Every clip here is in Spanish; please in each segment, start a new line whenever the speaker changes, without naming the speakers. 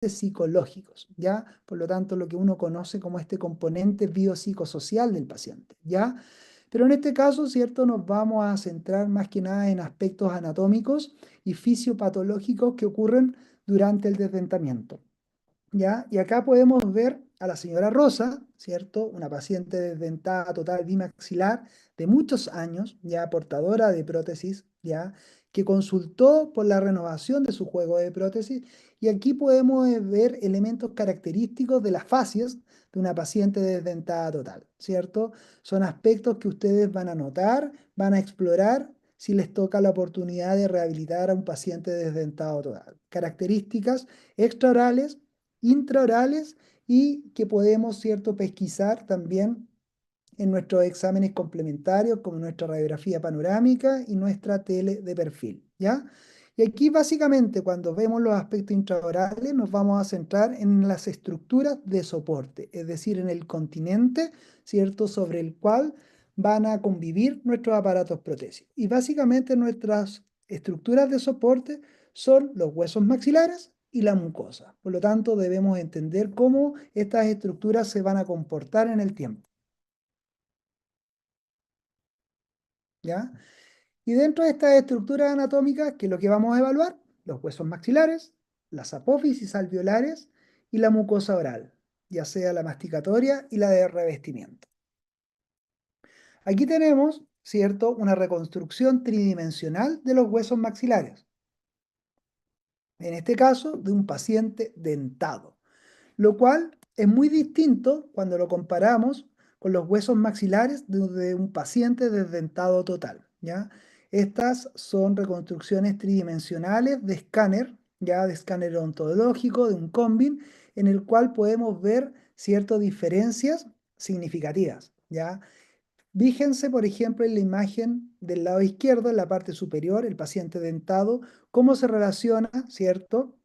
psicológicos, ¿ya? Por lo tanto, lo que uno conoce como este componente biopsicosocial del paciente, ¿ya? Pero en este caso, ¿cierto? Nos vamos a centrar más que nada en aspectos anatómicos y fisiopatológicos que ocurren durante el desdentamiento, ¿ya? Y acá podemos ver a la señora Rosa, ¿cierto? Una paciente desdentada total bimaxilar de muchos años, ya portadora de prótesis, ¿ya? Que consultó por la renovación de su juego de prótesis. Y aquí podemos ver elementos característicos de las fascias de una paciente desdentada total, ¿cierto? Son aspectos que ustedes van a notar, van a explorar si les toca la oportunidad de rehabilitar a un paciente desdentado total. Características extraorales, intraorales y que podemos, ¿cierto?, pesquisar también en nuestros exámenes complementarios como nuestra radiografía panorámica y nuestra tele de perfil, ¿ya? Y aquí básicamente cuando vemos los aspectos intraorales nos vamos a centrar en las estructuras de soporte, es decir, en el continente, ¿cierto?, sobre el cual van a convivir nuestros aparatos protésicos. Y básicamente nuestras estructuras de soporte son los huesos maxilares y la mucosa. Por lo tanto, debemos entender cómo estas estructuras se van a comportar en el tiempo, ¿ya? Y dentro de estas estructuras anatómicas, ¿qué es lo que vamos a evaluar? Los huesos maxilares, las apófisis alveolares y la mucosa oral, ya sea la masticatoria y la de revestimiento. Aquí tenemos, ¿cierto?, una reconstrucción tridimensional de los huesos maxilares, en este caso de un paciente dentado, lo cual es muy distinto cuando lo comparamos con los huesos maxilares de un paciente desdentado total, ¿ya? Estas son reconstrucciones tridimensionales de escáner, ya de escáner odontológico, de un combin, en el cual podemos ver ciertas diferencias significativas, ¿ya? Fíjense, por ejemplo, en la imagen del lado izquierdo, en la parte superior, el paciente dentado, cómo se relaciona, ¿cierto?,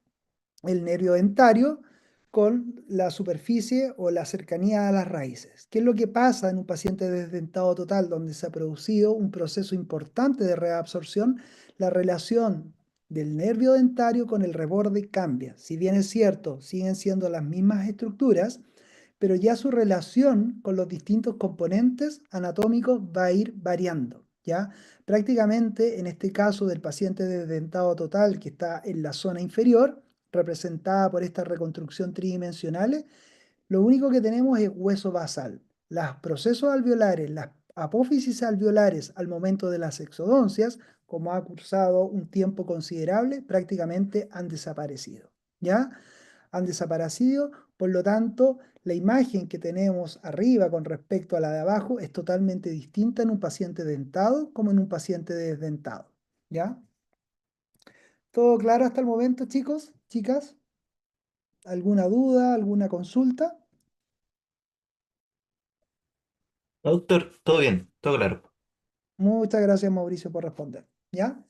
el nervio dentario con la superficie o la cercanía a las raíces. ¿Qué es lo que pasa en un paciente desdentado total donde se ha producido un proceso importante de reabsorción? La relación del nervio dentario con el reborde cambia. Si bien es cierto, siguen siendo las mismas estructuras, pero ya su relación con los distintos componentes anatómicos va a ir variando, ¿ya? Prácticamente en este caso del paciente desdentado total que está en la zona inferior, representada por esta reconstrucción tridimensionales, lo único que tenemos es hueso basal. Los procesos alveolares, las apófisis alveolares al momento de las exodoncias, como ha cursado un tiempo considerable, prácticamente han desaparecido, ¿ya? Han desaparecido, por lo tanto, la imagen que tenemos arriba con respecto a la de abajo es totalmente distinta en un paciente dentado como en un paciente desdentado, ¿ya? ¿Todo claro hasta el momento, chicos? ¿Chicas? ¿Alguna duda? ¿Alguna consulta?
Doctor, todo bien, todo claro.
Muchas gracias, Mauricio, por responder, ¿ya?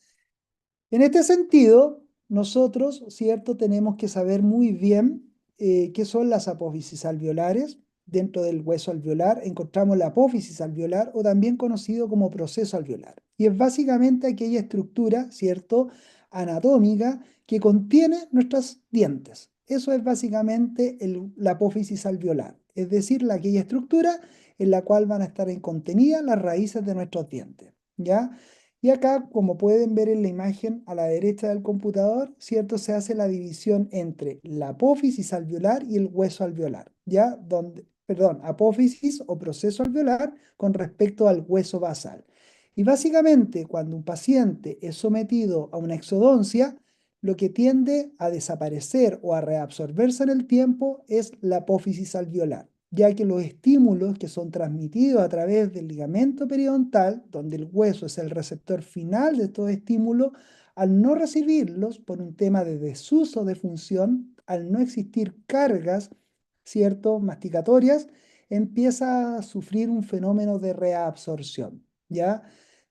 En este sentido, nosotros, ¿cierto? Tenemos que saber muy bien qué son las apófisis alveolares. Dentro del hueso alveolar encontramos la apófisis alveolar o también conocido como proceso alveolar. Y es básicamente aquella estructura, ¿cierto? Anatómica que contiene nuestros dientes. Eso es básicamente la apófisis alveolar, es decir, aquella estructura en la cual van a estar contenidas las raíces de nuestros dientes, ¿ya? Y acá, como pueden ver en la imagen a la derecha del computador, ¿cierto? Se hace la división entre la apófisis alveolar y el hueso alveolar, ¿ya? Donde, perdón, apófisis o proceso alveolar con respecto al hueso basal. Y básicamente, cuando un paciente es sometido a una exodoncia, lo que tiende a desaparecer o a reabsorberse en el tiempo es la apófisis alveolar, ya que los estímulos que son transmitidos a través del ligamento periodontal, donde el hueso es el receptor final de estos estímulos, al no recibirlos por un tema de desuso de función, al no existir cargas, ¿cierto?, masticatorias, empieza a sufrir un fenómeno de reabsorción, ¿ya?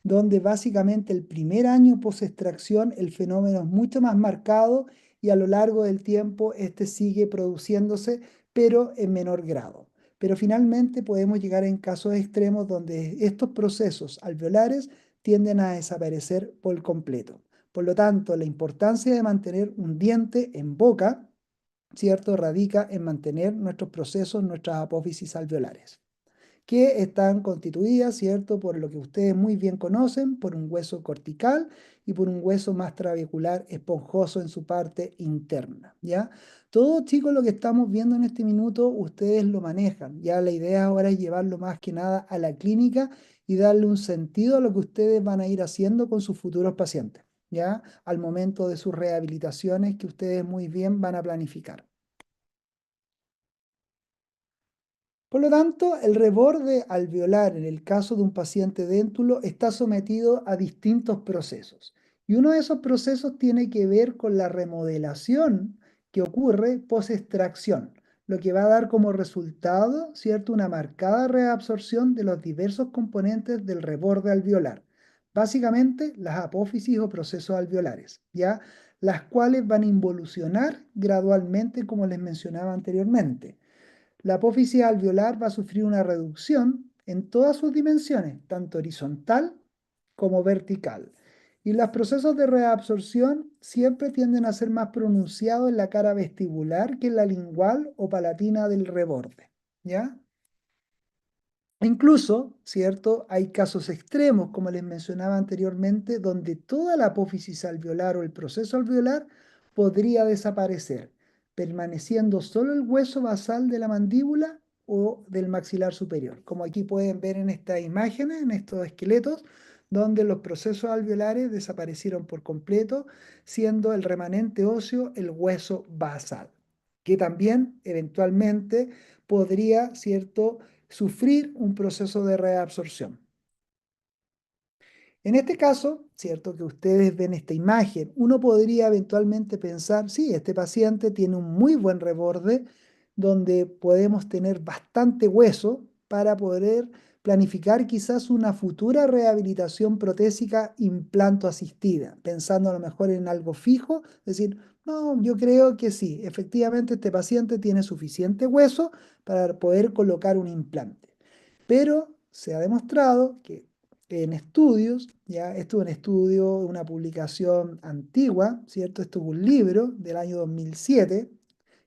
Donde básicamente el primer año post-extracción el fenómeno es mucho más marcado y a lo largo del tiempo este sigue produciéndose, pero en menor grado. Pero finalmente podemos llegar en casos extremos donde estos procesos alveolares tienden a desaparecer por completo. Por lo tanto, la importancia de mantener un diente en boca ¿cierto? Radica en mantener nuestros procesos, nuestras apófisis alveolares, que están constituidas, ¿cierto? Por lo que ustedes muy bien conocen, por un hueso cortical y por un hueso más trabecular esponjoso en su parte interna, ¿ya? Todo, chicos, lo que estamos viendo en este minuto, ustedes lo manejan, ya la idea ahora es llevarlo más que nada a la clínica y darle un sentido a lo que ustedes van a ir haciendo con sus futuros pacientes, ¿ya? Al momento de sus rehabilitaciones que ustedes muy bien van a planificar. Por lo tanto, el reborde alveolar en el caso de un paciente déntulo está sometido a distintos procesos. Y uno de esos procesos tiene que ver con la remodelación que ocurre post-extracción, lo que va a dar como resultado, ¿cierto?, una marcada reabsorción de los diversos componentes del reborde alveolar. Básicamente, las apófisis o procesos alveolares, ¿ya? Las cuales van a involucionar gradualmente, como les mencionaba anteriormente. La apófisis alveolar va a sufrir una reducción en todas sus dimensiones, tanto horizontal como vertical. Y los procesos de reabsorción siempre tienden a ser más pronunciados en la cara vestibular que en la lingual o palatina del reborde, ¿ya? Incluso, ¿cierto? Hay casos extremos, como les mencionaba anteriormente, donde toda la apófisis alveolar o el proceso alveolar podría desaparecer, permaneciendo solo el hueso basal de la mandíbula o del maxilar superior, como aquí pueden ver en estas imágenes, en estos esqueletos, donde los procesos alveolares desaparecieron por completo, siendo el remanente óseo el hueso basal, que también eventualmente podría, ¿cierto?, sufrir un proceso de reabsorción. En este caso, cierto que ustedes ven esta imagen, uno podría eventualmente pensar, sí, este paciente tiene un muy buen reborde donde podemos tener bastante hueso para poder planificar quizás una futura rehabilitación protésica implanto asistida, pensando a lo mejor en algo fijo, decir, no, yo creo que sí, efectivamente este paciente tiene suficiente hueso para poder colocar un implante. Pero se ha demostrado que en estudios, ya esto es un estudio, una publicación antigua, ¿cierto? Esto es un libro del año 2007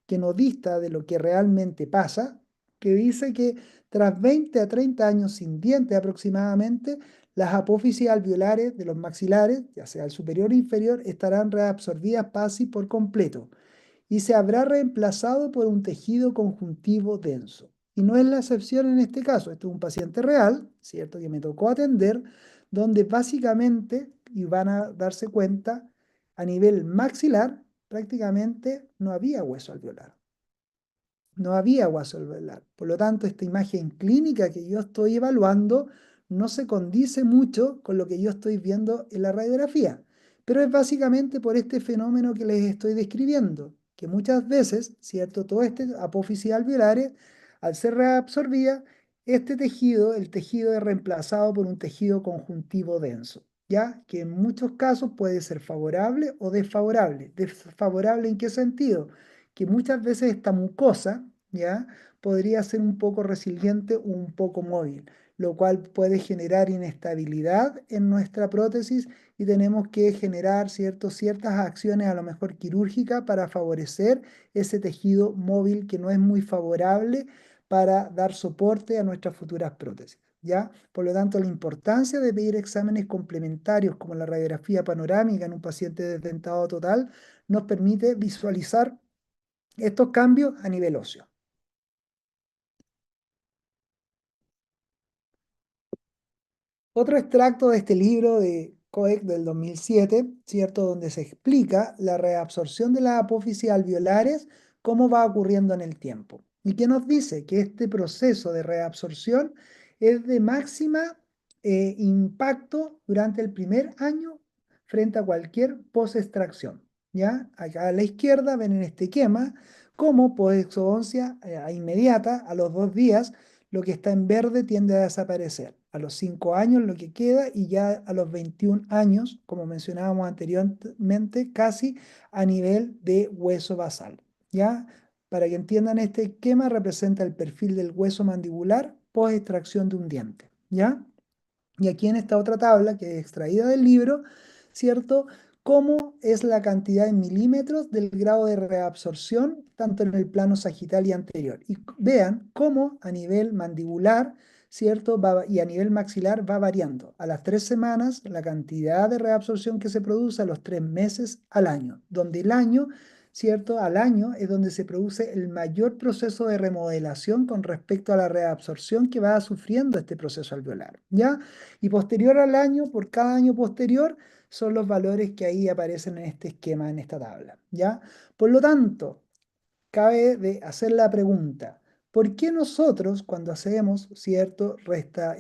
que nos dista de lo que realmente pasa, que dice que tras 20 a 30 años sin dientes aproximadamente, las apófisis alveolares de los maxilares, ya sea el superior o inferior, estarán reabsorbidas casi por completo y se habrá reemplazado por un tejido conjuntivo denso. Y no es la excepción en este caso, esto es un paciente real, ¿cierto? Que me tocó atender, donde básicamente, y van a darse cuenta, a nivel maxilar, prácticamente no había hueso alveolar. No había hueso alveolar. Por lo tanto, esta imagen clínica que yo estoy evaluando no se condice mucho con lo que yo estoy viendo en la radiografía. Pero es básicamente por este fenómeno que les estoy describiendo, que muchas veces, ¿cierto? Todo este apófisis alveolares, al ser reabsorbida, este tejido, el tejido es reemplazado por un tejido conjuntivo denso, ¿ya? Que en muchos casos puede ser favorable o desfavorable. ¿Desfavorable en qué sentido? Que muchas veces esta mucosa, ¿ya? Podría ser un poco resiliente o un poco móvil, lo cual puede generar inestabilidad en nuestra prótesis y tenemos que generar, ¿cierto?, ciertas acciones a lo mejor quirúrgicas para favorecer ese tejido móvil que no es muy favorable para dar soporte a nuestras futuras prótesis, ¿ya? Por lo tanto, la importancia de pedir exámenes complementarios como la radiografía panorámica en un paciente desdentado total nos permite visualizar estos cambios a nivel óseo. Otro extracto de este libro de Coeck del 2007, ¿cierto? Donde se explica la reabsorción de las apófisis alveolares, cómo va ocurriendo en el tiempo. Y que nos dice que este proceso de reabsorción es de máxima impacto durante el primer año frente a cualquier post-extracción. ¿Ya? Acá a la izquierda ven en este esquema cómo post-exodoncia inmediata, a los 2 días, lo que está en verde tiende a desaparecer. A los 5 años lo que queda y ya a los 21 años, como mencionábamos anteriormente, casi a nivel de hueso basal. ¿Ya? Para que entiendan este esquema, representa el perfil del hueso mandibular post extracción de un diente. ¿Ya? Y aquí en esta otra tabla, que es extraída del libro, ¿cierto? cómo es la cantidad en milímetros del grado de reabsorción, tanto en el plano sagital y anterior. Y vean cómo a nivel mandibular, ¿cierto? Y a nivel maxilar va variando. A las 3 semanas, la cantidad de reabsorción que se produce, a los 3 meses, al año, donde el año, ¿cierto? Al año es donde se produce el mayor proceso de remodelación con respecto a la reabsorción que va sufriendo este proceso alveolar, ¿ya? Y posterior al año, por cada año posterior, son los valores que ahí aparecen en este esquema, en esta tabla, ¿ya? Por lo tanto, cabe de hacer la pregunta, ¿por qué nosotros cuando hacemos, cierto,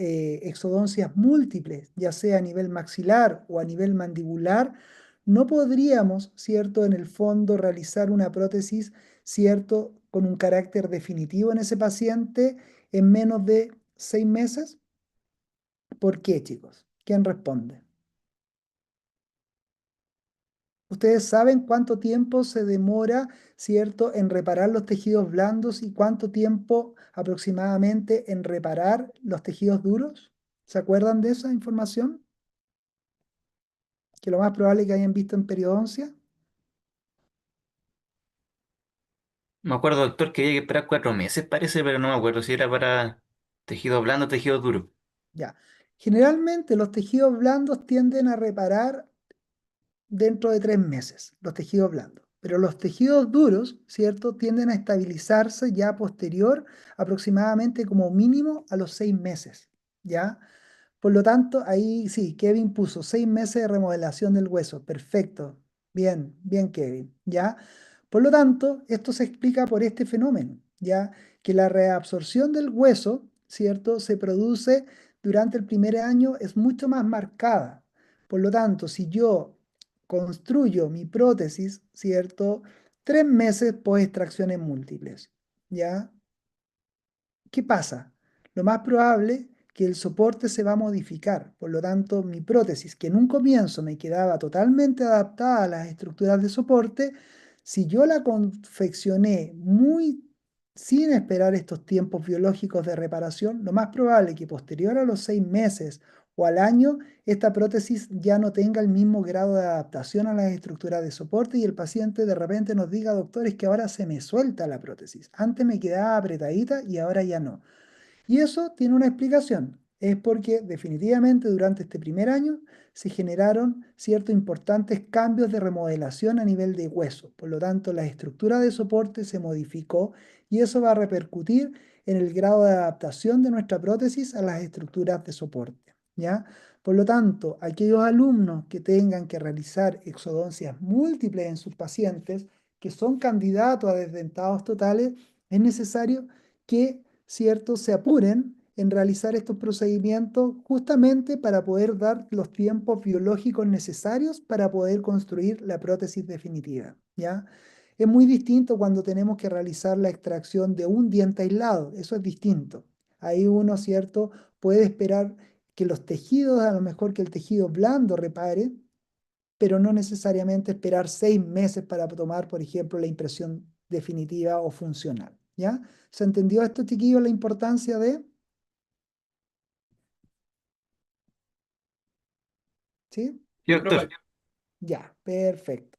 exodoncias múltiples, ya sea a nivel maxilar o a nivel mandibular, no podríamos, cierto, en el fondo realizar una prótesis, cierto, con un carácter definitivo en ese paciente en menos de 6 meses? ¿Por qué, chicos? ¿Quién responde? Ustedes saben cuánto tiempo se demora, ¿cierto?, en reparar los tejidos blandos y cuánto tiempo aproximadamente en reparar los tejidos duros. ¿Se acuerdan de esa información? Que lo más probable es que hayan visto en periodoncia.
Me acuerdo, doctor, que había que esperar 4 meses, parece, pero no me acuerdo si era para tejido blando o tejido duro.
Ya. Generalmente los tejidos blandos tienden a reparar dentro de 3 meses, los tejidos blandos. Pero los tejidos duros, ¿cierto?, tienden a estabilizarse ya posterior, aproximadamente como mínimo a los 6 meses, ¿ya? Por lo tanto, ahí sí, Kevin puso 6 meses de remodelación del hueso. Perfecto. Bien, bien, Kevin. ¿Ya? Por lo tanto, esto se explica por este fenómeno, ¿ya? Que la reabsorción del hueso, ¿cierto? Se produce durante el primer año, es mucho más marcada. Por lo tanto, si yo construyo mi prótesis, ¿cierto? 3 meses post extracciones múltiples, ¿ya? ¿Qué pasa? Lo más probable que el soporte se va a modificar. Por lo tanto, mi prótesis, que en un comienzo me quedaba totalmente adaptada a las estructuras de soporte, si yo la confeccioné muy sin esperar estos tiempos biológicos de reparación, lo más probable es que posterior a los 6 meses o al año, esta prótesis ya no tenga el mismo grado de adaptación a las estructuras de soporte y el paciente de repente nos diga, doctor, es que ahora se me suelta la prótesis. Antes me quedaba apretadita y ahora ya no. Y eso tiene una explicación. Es porque definitivamente durante este primer año se generaron ciertos importantes cambios de remodelación a nivel de hueso. Por lo tanto, la estructura de soporte se modificó y eso va a repercutir en el grado de adaptación de nuestra prótesis a las estructuras de soporte, ¿ya? Por lo tanto, aquellos alumnos que tengan que realizar exodoncias múltiples en sus pacientes, que son candidatos a desdentados totales, es necesario que, ¿cierto?, se apuren en realizar estos procedimientos justamente para poder dar los tiempos biológicos necesarios para poder construir la prótesis definitiva, ¿ya? Es muy distinto cuando tenemos que realizar la extracción de un diente aislado, eso es distinto. Ahí uno, ¿cierto?, puede esperar que los tejidos, a lo mejor que el tejido blando repare, pero no necesariamente esperar 6 meses para tomar, por ejemplo, la impresión definitiva o funcional, ¿ya? ¿Se entendió esto, chiquillos, la importancia de? ¿Sí?
Sí, doctor.
Ya, perfecto.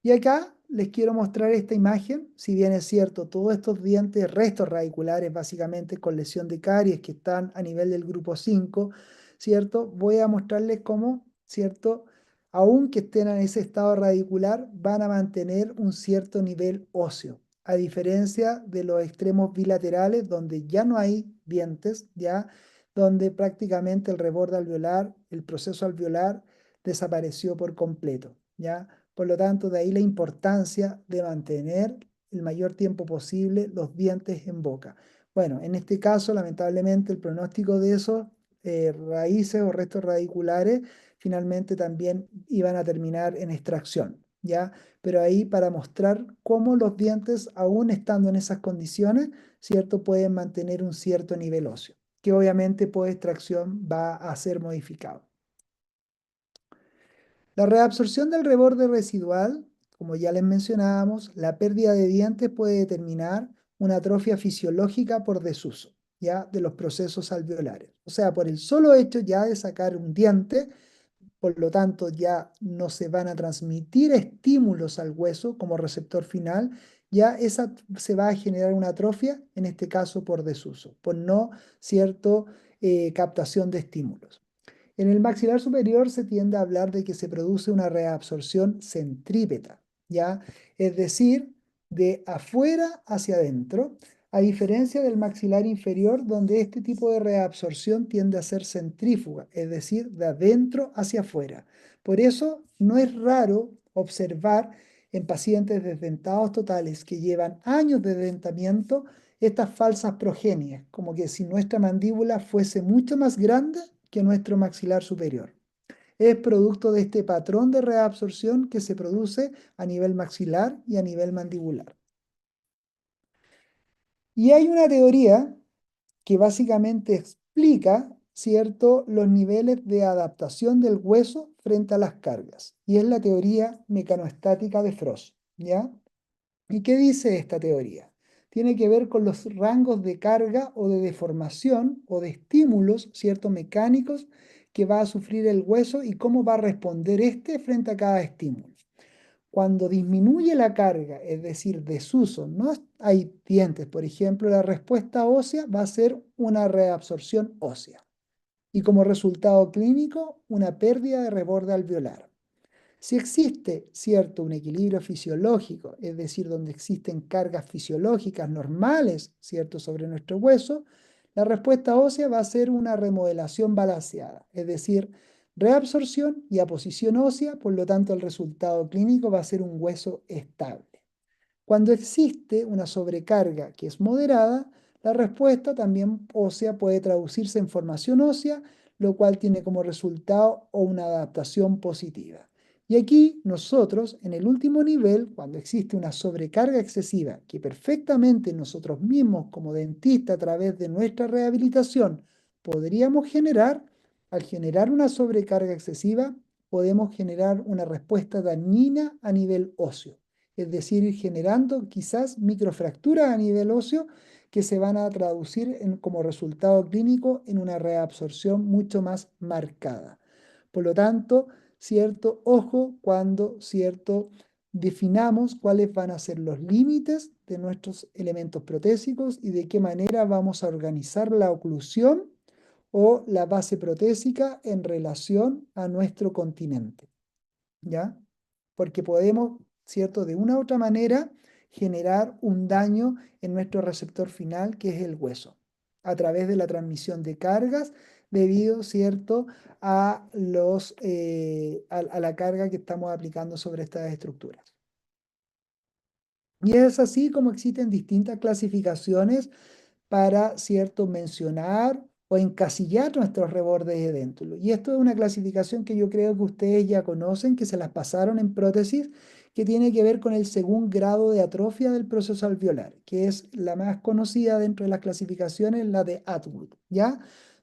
Y acá les quiero mostrar esta imagen, si bien es cierto, todos estos dientes, restos radiculares básicamente con lesión de caries que están a nivel del grupo 5, ¿cierto? Voy a mostrarles cómo, ¿cierto? Aunque estén en ese estado radicular, van a mantener un cierto nivel óseo, a diferencia de los extremos bilaterales donde ya no hay dientes, ya, donde prácticamente el reborde alveolar, el proceso alveolar desapareció por completo, ¿ya? Por lo tanto, de ahí la importancia de mantener el mayor tiempo posible los dientes en boca. Bueno, en este caso, lamentablemente, el pronóstico de esos raíces o restos radiculares finalmente también iban a terminar en extracción, ¿ya? Pero ahí para mostrar cómo los dientes, aún estando en esas condiciones, ¿cierto?, pueden mantener un cierto nivel óseo, que obviamente por extracción va a ser modificado. La reabsorción del reborde residual, como ya les mencionábamos, la pérdida de dientes puede determinar una atrofia fisiológica por desuso, ya, de los procesos alveolares. O sea, por el solo hecho ya de sacar un diente, por lo tanto ya no se van a transmitir estímulos al hueso como receptor final, ya esa se va a generar una atrofia, en este caso por desuso, por no cierto captación de estímulos. En el maxilar superior se tiende a hablar de que se produce una reabsorción centrípeta, ¿ya? Es decir, de afuera hacia adentro, a diferencia del maxilar inferior, donde este tipo de reabsorción tiende a ser centrífuga, es decir, de adentro hacia afuera. Por eso no es raro observar en pacientes desdentados totales que llevan años de dentamiento estas falsas progenies, como que si nuestra mandíbula fuese mucho más grande que nuestro maxilar superior. Es producto de este patrón de reabsorción que se produce a nivel maxilar y a nivel mandibular. Y hay una teoría que básicamente explica, ¿cierto?, los niveles de adaptación del hueso frente a las cargas. Y es la teoría mecanoestática de Frost, ¿ya? ¿Y qué dice esta teoría? Tiene que ver con los rangos de carga o de deformación o de estímulos, ¿cierto?, mecánicos que va a sufrir el hueso y cómo va a responder este frente a cada estímulo. Cuando disminuye la carga, es decir, desuso, no hay dientes, por ejemplo, la respuesta ósea va a ser una reabsorción ósea y como resultado clínico, una pérdida de reborde alveolar. Si existe, cierto, un equilibrio fisiológico, es decir, donde existen cargas fisiológicas normales, cierto, sobre nuestro hueso, la respuesta ósea va a ser una remodelación balanceada, es decir, reabsorción y aposición ósea, por lo tanto el resultado clínico va a ser un hueso estable. Cuando existe una sobrecarga que es moderada, la respuesta también ósea puede traducirse en formación ósea, lo cual tiene como resultado una adaptación positiva. Y aquí nosotros, en el último nivel, cuando existe una sobrecarga excesiva, que perfectamente nosotros mismos como dentista a través de nuestra rehabilitación podríamos generar, al generar una sobrecarga excesiva, podemos generar una respuesta dañina a nivel óseo, es decir, ir generando quizás microfracturas a nivel óseo que se van a traducir como resultado clínico en una reabsorción mucho más marcada. Por lo tanto, cierto, ojo cuando, cierto, definamos cuáles van a ser los límites de nuestros elementos protésicos y de qué manera vamos a organizar la oclusión o la base protésica en relación a nuestro continente, ¿ya? Porque podemos, ¿cierto?, de una u otra manera generar un daño en nuestro receptor final, que es el hueso, a través de la transmisión de cargas debido, ¿cierto?, a la carga que estamos aplicando sobre estas estructuras. Y es así como existen distintas clasificaciones para, cierto, mencionar o encasillar nuestros rebordes de edéntulo. Y esto es una clasificación que yo creo que ustedes ya conocen, que se las pasaron en prótesis, que tiene que ver con el segundo grado de atrofia del proceso alveolar, que es la más conocida dentro de las clasificaciones, la de Atwood, ¿ya?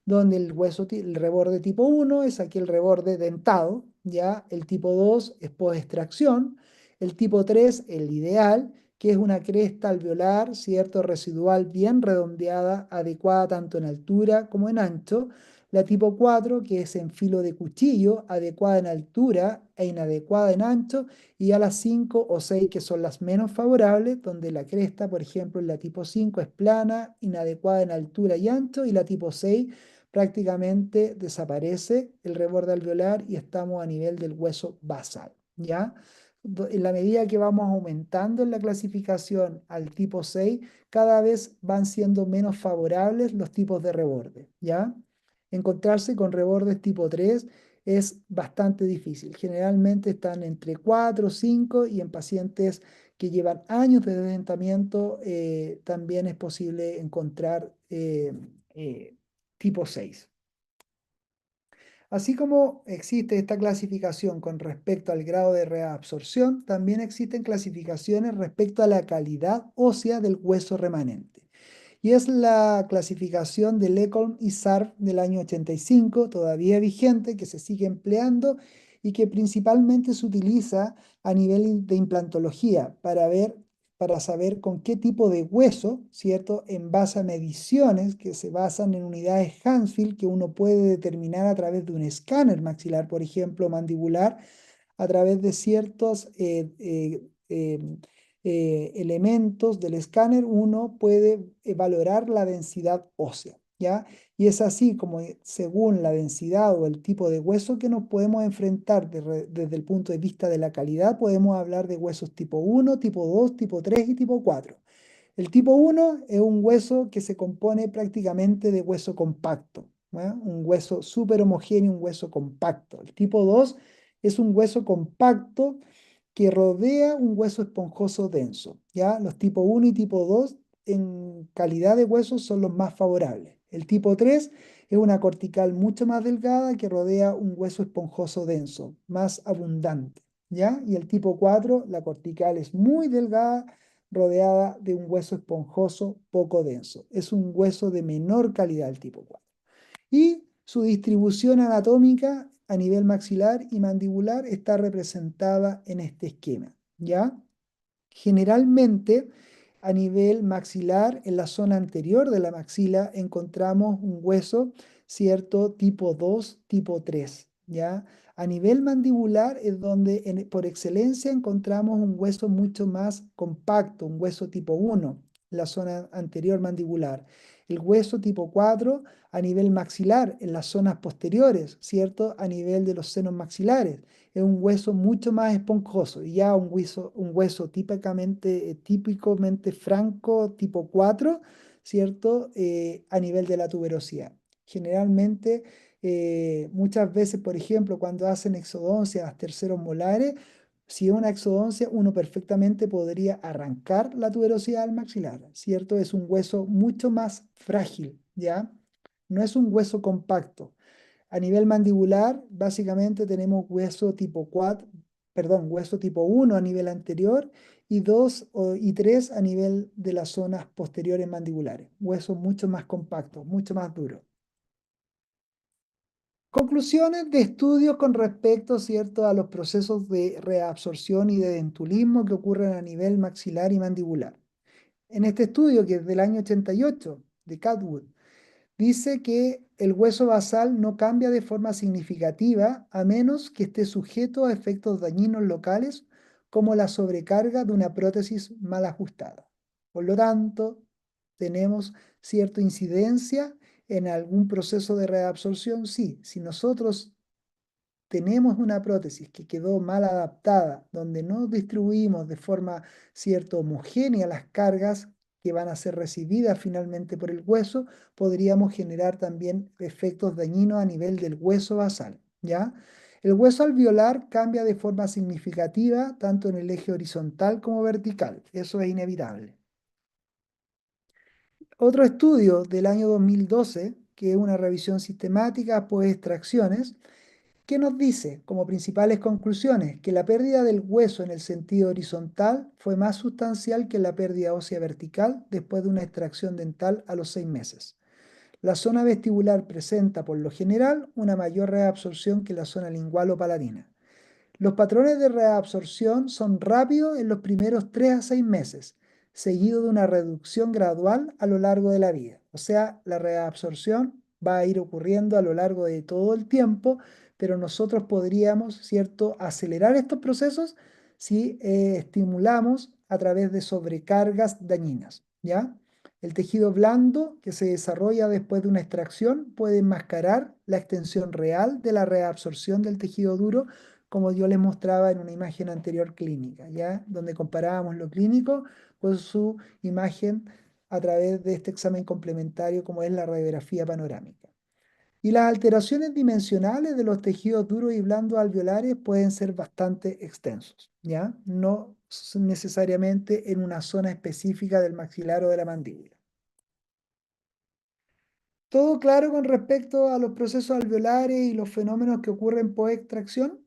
Donde el hueso, el reborde tipo 1 es aquel reborde dentado, ¿ya? El tipo 2 es post-extracción, el tipo 3, el ideal, que es una cresta alveolar, ¿cierto? Residual bien redondeada, adecuada tanto en altura como en ancho. La tipo 4, que es en filo de cuchillo, adecuada en altura e inadecuada en ancho. Y a las 5 o 6, que son las menos favorables, donde la cresta, por ejemplo, en la tipo 5 es plana, inadecuada en altura y ancho. Y la tipo 6 prácticamente desaparece el reborde alveolar y estamos a nivel del hueso basal, ¿ya? En la medida que vamos aumentando en la clasificación al tipo 6, cada vez van siendo menos favorables los tipos de reborde, ¿ya? Encontrarse con rebordes tipo 3 es bastante difícil. Generalmente están entre 4, 5 y en pacientes que llevan años de desdentamiento también es posible encontrar tipo 6. Así como existe esta clasificación con respecto al grado de reabsorción, también existen clasificaciones respecto a la calidad ósea del hueso remanente. Y es la clasificación de Lecholm y Sarf del año 85, todavía vigente, que se sigue empleando y que principalmente se utiliza a nivel de implantología para ver para saber con qué tipo de hueso, ¿cierto? En base a mediciones que se basan en unidades Hansfield que uno puede determinar a través de un escáner maxilar, por ejemplo, mandibular, a través de ciertos elementos del escáner, uno puede valorar la densidad ósea, ¿ya? Y es así como según la densidad o el tipo de hueso que nos podemos enfrentar desde el punto de vista de la calidad, podemos hablar de huesos tipo uno, tipo 2, tipo 3 y tipo 4. El tipo uno es un hueso que se compone prácticamente de hueso compacto, ¿ya? Un hueso súper homogéneo, un hueso compacto. El tipo 2 es un hueso compacto que rodea un hueso esponjoso denso, ¿ya? Los tipo uno y tipo 2 en calidad de huesos son los más favorables. El tipo 3 es una cortical mucho más delgada que rodea un hueso esponjoso denso, más abundante, ¿ya? Y el tipo 4, la cortical es muy delgada, rodeada de un hueso esponjoso poco denso. Es un hueso de menor calidad el tipo 4. Y su distribución anatómica a nivel maxilar y mandibular está representada en este esquema, ¿ya? Generalmente, a nivel maxilar, en la zona anterior de la maxila, encontramos un hueso, ¿cierto? Tipo 2, tipo 3, ¿ya? A nivel mandibular es donde por excelencia encontramos un hueso mucho más compacto, un hueso tipo 1, la zona anterior mandibular. El hueso tipo 4 a nivel maxilar, en las zonas posteriores, ¿cierto? A nivel de los senos maxilares es un hueso mucho más esponjoso, y ya un hueso típicamente franco tipo 4, ¿cierto? A nivel de la tuberosidad. Generalmente, muchas veces, por ejemplo, cuando hacen exodoncias terceros molares, si es una exodoncia, uno perfectamente podría arrancar la tuberosidad al maxilar, ¿cierto? Es un hueso mucho más frágil, ¿ya? No es un hueso compacto. A nivel mandibular, básicamente tenemos hueso tipo 4, perdón, hueso tipo 1 a nivel anterior y 2 y 3 a nivel de las zonas posteriores mandibulares. Huesos mucho más compactos, mucho más duros. Conclusiones de estudios con respecto, ¿cierto?, a los procesos de reabsorción y de dentulismo que ocurren a nivel maxilar y mandibular. En este estudio, que es del año 88, de Catwood, dice que el hueso basal no cambia de forma significativa a menos que esté sujeto a efectos dañinos locales como la sobrecarga de una prótesis mal ajustada. Por lo tanto, tenemos cierta incidencia en algún proceso de reabsorción. Sí, si nosotros tenemos una prótesis que quedó mal adaptada, donde no distribuimos de forma cierto homogénea las cargas que van a ser recibidas finalmente por el hueso, podríamos generar también efectos dañinos a nivel del hueso basal, ¿ya? El hueso alveolar cambia de forma significativa tanto en el eje horizontal como vertical, eso es inevitable. Otro estudio del año 2012, que es una revisión sistemática pues extracciones, ¿qué nos dice como principales conclusiones? Que la pérdida del hueso en el sentido horizontal fue más sustancial que la pérdida ósea vertical después de una extracción dental a los 6 meses. La zona vestibular presenta por lo general una mayor reabsorción que la zona lingual o palatina. Los patrones de reabsorción son rápidos en los primeros 3 a 6 meses, seguido de una reducción gradual a lo largo de la vida. O sea, la reabsorción va a ir ocurriendo a lo largo de todo el tiempo, pero nosotros podríamos, ¿cierto?, acelerar estos procesos si estimulamos a través de sobrecargas dañinas, ¿ya? El tejido blando que se desarrolla después de una extracción puede enmascarar la extensión real de la reabsorción del tejido duro, como yo les mostraba en una imagen anterior clínica, ¿ya? Donde comparábamos lo clínico con su imagen a través de este examen complementario como es la radiografía panorámica. Y las alteraciones dimensionales de los tejidos duros y blandos alveolares pueden ser bastante extensos, ¿ya? No necesariamente en una zona específica del maxilar o de la mandíbula. ¿Todo claro con respecto a los procesos alveolares y los fenómenos que ocurren post-extracción?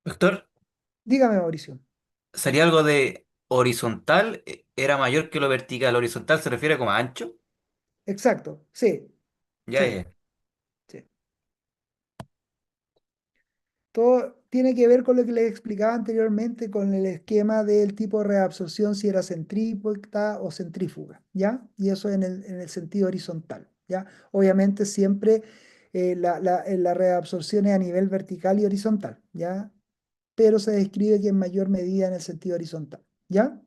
Doctor,
Dígame, Mauricio.
¿sería algo de horizontal? ¿Era mayor que lo vertical? ¿Horizontal se refiere como a ancho?
Exacto, sí,
Ya,
sí,
ya.
sí. Todo, tiene que ver con lo que les explicaba anteriormente, con el esquema del tipo de reabsorción, si era centrípeta o centrífuga, ¿ya? Y eso en el sentido horizontal, ¿ya? Obviamente siempre la reabsorción es a nivel vertical y horizontal, ¿ya? Pero se describe que en mayor medida en el sentido horizontal, ¿ya?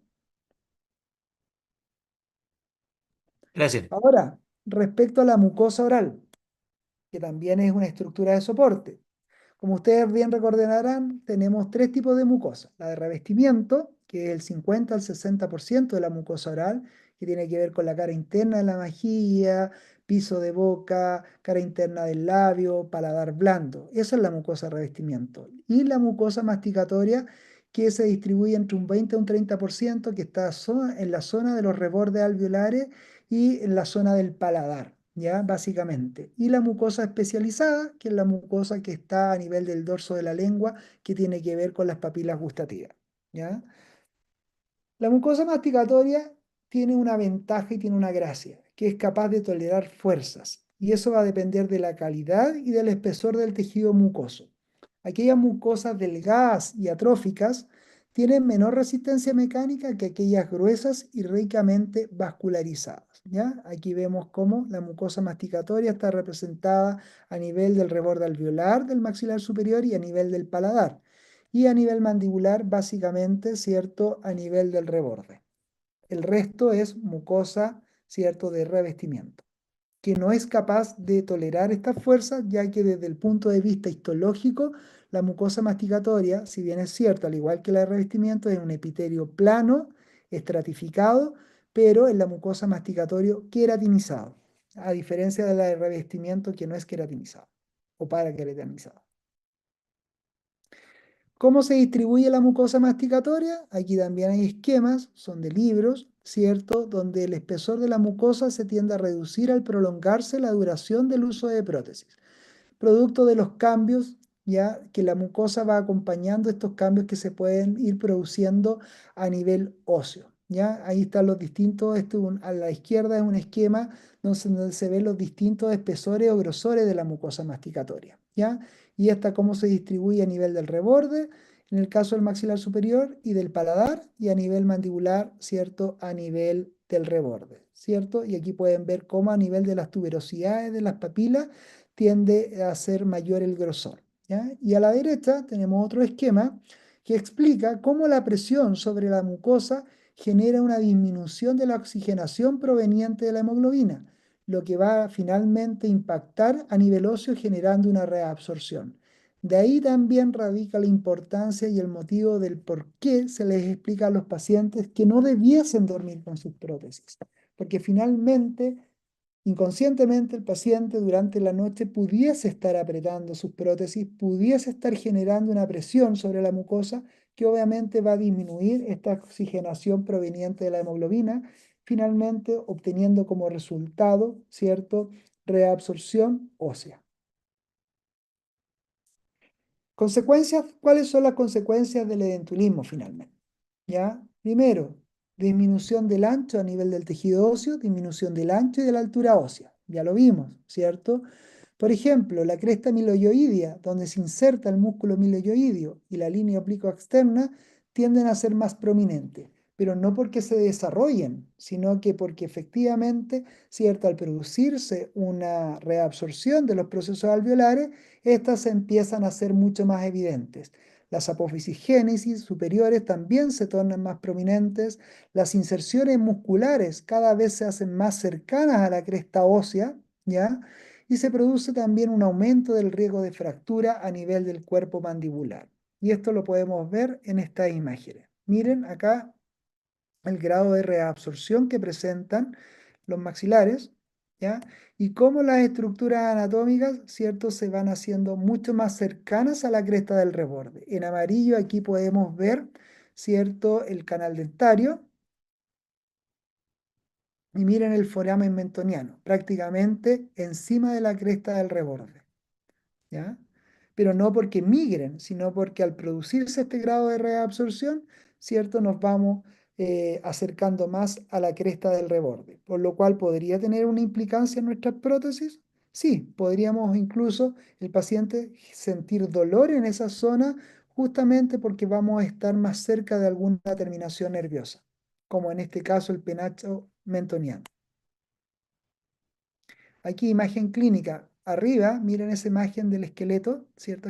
Gracias.
Ahora, respecto a la mucosa oral, que también es una estructura de soporte. Como ustedes bien recordarán, tenemos tres tipos de mucosa. La de revestimiento, que es el 50 al 60% de la mucosa oral, que tiene que ver con la cara interna de la mejilla, piso de boca, cara interna del labio, paladar blando. Esa es la mucosa de revestimiento. Y la mucosa masticatoria, que se distribuye entre un 20 a un 30%, que está en la zona de los rebordes alveolares y en la zona del paladar. ¿Ya? Básicamente. Y la mucosa especializada, que es la mucosa que está a nivel del dorso de la lengua, que tiene que ver con las papilas gustativas, ¿ya? La mucosa masticatoria tiene una ventaja y tiene una gracia, que es capaz de tolerar fuerzas, y eso va a depender de la calidad y del espesor del tejido mucoso. Aquellas mucosas delgadas y atróficas tienen menor resistencia mecánica que aquellas gruesas y ricamente vascularizadas, ¿ya? Aquí vemos cómo la mucosa masticatoria está representada a nivel del reborde alveolar del maxilar superior y a nivel del paladar y a nivel mandibular, básicamente, ¿cierto? A nivel del reborde. El resto es mucosa, ¿cierto? De revestimiento, que no es capaz de tolerar estas fuerzas, ya que desde el punto de vista histológico, la mucosa masticatoria, si bien es cierto, al igual que la de revestimiento, es un epitelio plano, estratificado, pero en la mucosa masticatorio queratinizado, a diferencia de la de revestimiento que no es queratinizado o paraqueratinizado. ¿Cómo se distribuye la mucosa masticatoria? Aquí también hay esquemas, son de libros, ¿cierto? Donde el espesor de la mucosa se tiende a reducir al prolongarse la duración del uso de prótesis, producto de los cambios, ya que la mucosa va acompañando estos cambios que se pueden ir produciendo a nivel óseo. ¿Ya? Ahí están los distintos, a la izquierda es un esquema donde se ven los distintos espesores o grosores de la mucosa masticatoria. ¿Ya? Y esta cómo se distribuye a nivel del reborde, en el caso del maxilar superior y del paladar, y a nivel mandibular, ¿cierto? A nivel del reborde, ¿cierto? Y aquí pueden ver cómo a nivel de las tuberosidades de las papilas tiende a ser mayor el grosor, ¿ya? Y a la derecha tenemos otro esquema que explica cómo la presión sobre la mucosa genera una disminución de la oxigenación proveniente de la hemoglobina, lo que va a finalmente impactar a nivel óseo generando una reabsorción. De ahí también radica la importancia y el motivo del por qué se les explica a los pacientes que no debiesen dormir con sus prótesis, porque finalmente inconscientemente el paciente durante la noche pudiese estar apretando sus prótesis, pudiese estar generando una presión sobre la mucosa que obviamente va a disminuir esta oxigenación proveniente de la hemoglobina, finalmente obteniendo como resultado, ¿cierto?, reabsorción ósea. Consecuencias, ¿cuáles son las consecuencias del edentulismo finalmente? ¿Ya? Primero, disminución del ancho a nivel del tejido óseo, disminución del ancho y de la altura ósea. Ya lo vimos, ¿cierto? Por ejemplo, la cresta miloioidea, donde se inserta el músculo miloioideo y la línea obliqua externa, tienden a ser más prominentes, pero no porque se desarrollen, sino que porque efectivamente, ¿cierto? Al producirse una reabsorción de los procesos alveolares, estas empiezan a ser mucho más evidentes. Las apófisis génesis superiores también se tornan más prominentes, las inserciones musculares cada vez se hacen más cercanas a la cresta ósea, ¿ya? Y se produce también un aumento del riesgo de fractura a nivel del cuerpo mandibular. Y esto lo podemos ver en estas imágenes. Miren acá el grado de reabsorción que presentan los maxilares, ¿ya? Y cómo las estructuras anatómicas, ¿cierto?, se van haciendo mucho más cercanas a la cresta del reborde. En amarillo aquí podemos ver, ¿cierto?, el canal dentario. Y miren el foramen mentoniano, prácticamente encima de la cresta del reborde, ¿ya? Pero no porque migren, sino porque al producirse este grado de reabsorción, ¿cierto? Nos vamos acercando más a la cresta del reborde, por lo cual podría tener una implicancia en nuestras prótesis, Sí, podríamos incluso el paciente sentir dolor en esa zona justamente porque vamos a estar más cerca de alguna terminación nerviosa, como en este caso el penacho mentoniano. Aquí imagen clínica. Arriba, miren esa imagen del esqueleto, ¿cierto?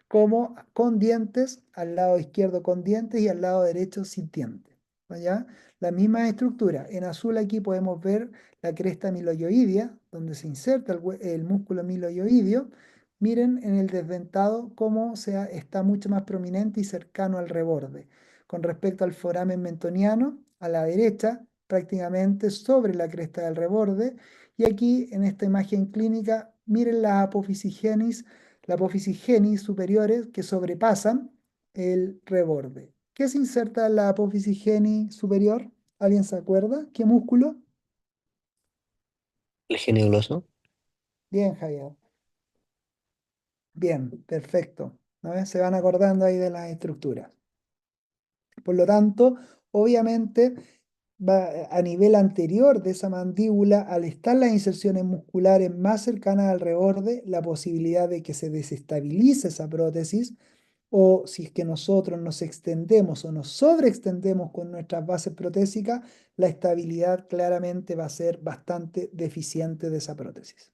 Como con dientes, al lado izquierdo con dientes y al lado derecho sin dientes. ¿Ya? La misma estructura. En azul aquí podemos ver la cresta miloioidea, donde se inserta el músculo miloioideo. Miren en el desdentado cómo está mucho más prominente y cercano al reborde. Con respecto al foramen mentoniano, a la derecha, prácticamente sobre la cresta del reborde, y aquí en esta imagen clínica, miren la apófisis genis superiores que sobrepasan el reborde. ¿Qué se inserta en la apófisis genis superior? ¿Alguien se acuerda? ¿Qué músculo?
El genio.
Bien, Javier. Bien, perfecto. ¿No? Se van acordando ahí de las estructuras. Por lo tanto, obviamente, a nivel anterior de esa mandíbula, al estar las inserciones musculares más cercanas al reborde, la posibilidad de que se desestabilice esa prótesis, o si es que nosotros nos extendemos o nos sobreextendemos con nuestras bases protésicas, la estabilidad claramente va a ser bastante deficiente de esa prótesis.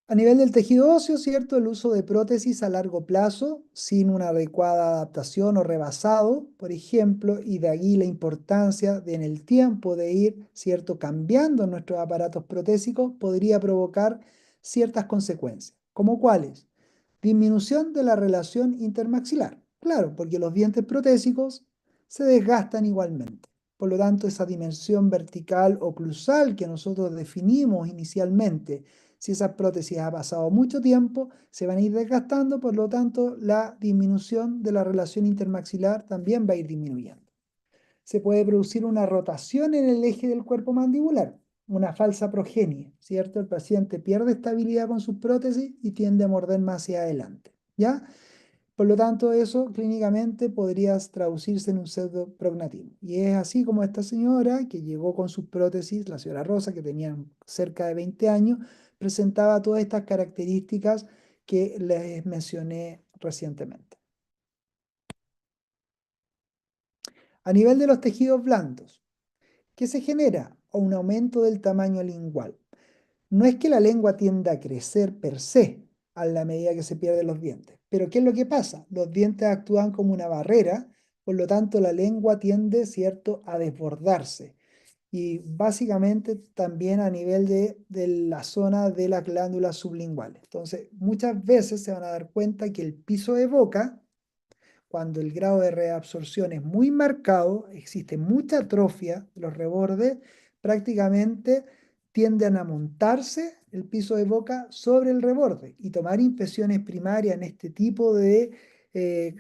A nivel del tejido óseo, ¿cierto? El uso de prótesis a largo plazo, sin una adecuada adaptación o rebasado, por ejemplo, y de ahí la importancia de en el tiempo de ir, ¿cierto? Cambiando nuestros aparatos protésicos, podría provocar ciertas consecuencias. ¿Como cuáles? Disminución de la relación intermaxilar. Claro, porque los dientes protésicos se desgastan igualmente. Por lo tanto, esa dimensión vertical o oclusal que nosotros definimos inicialmente, si esa prótesis ha pasado mucho tiempo, se van a ir desgastando, por lo tanto, la disminución de la relación intermaxilar también va a ir disminuyendo. Se puede producir una rotación en el eje del cuerpo mandibular, una falsa progenie, ¿cierto? El paciente pierde estabilidad con sus prótesis y tiende a morder más hacia adelante, ¿ya? Por lo tanto, eso clínicamente podría traducirse en un pseudoprognatismo. Y es así como esta señora que llegó con sus prótesis, la señora Rosa, que tenía cerca de 20 años, presentaba todas estas características que les mencioné recientemente. A nivel de los tejidos blandos, ¿qué se genera? Un aumento del tamaño lingual. No es que la lengua tienda a crecer per se a la medida que se pierden los dientes, pero ¿qué es lo que pasa? Los dientes actúan como una barrera, por lo tanto la lengua tiende, ¿cierto?, a desbordarse. Y básicamente también a nivel de la zona de las glándulas sublinguales. Entonces, muchas veces se van a dar cuenta que el piso de boca, cuando el grado de reabsorción es muy marcado, existe mucha atrofia de los rebordes, prácticamente tienden a montarse el piso de boca sobre el reborde y tomar impresiones primarias en este tipo de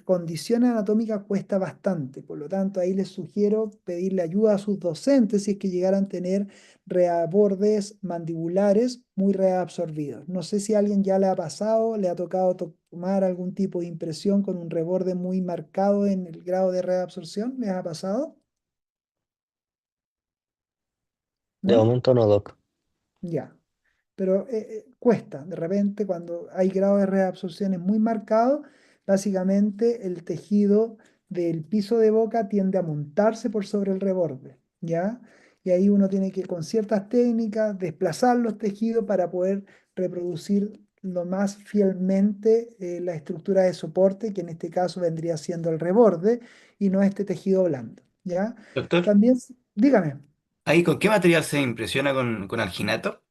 condición anatómica cuesta bastante. Por lo tanto, ahí les sugiero pedirle ayuda a sus docentes si es que llegaran a tener rebordes mandibulares muy reabsorbidos. No sé si a alguien ya le ha pasado, le ha tocado tomar algún tipo de impresión con un reborde muy marcado en el grado de reabsorción. ¿Les ha pasado?
De
¿No?
momento no, Doc.
Ya. Pero cuesta, de repente, cuando hay grado de reabsorción es muy marcado, básicamente el tejido del piso de boca tiende a montarse por sobre el reborde, ¿ya? Y ahí uno tiene que, con ciertas técnicas, desplazar los tejidos para poder reproducir lo más fielmente la estructura de soporte, que en este caso vendría siendo el reborde y no este tejido blando, ¿ya?
Doctor,
También, dígame.
¿ahí con qué material se impresiona con alginato?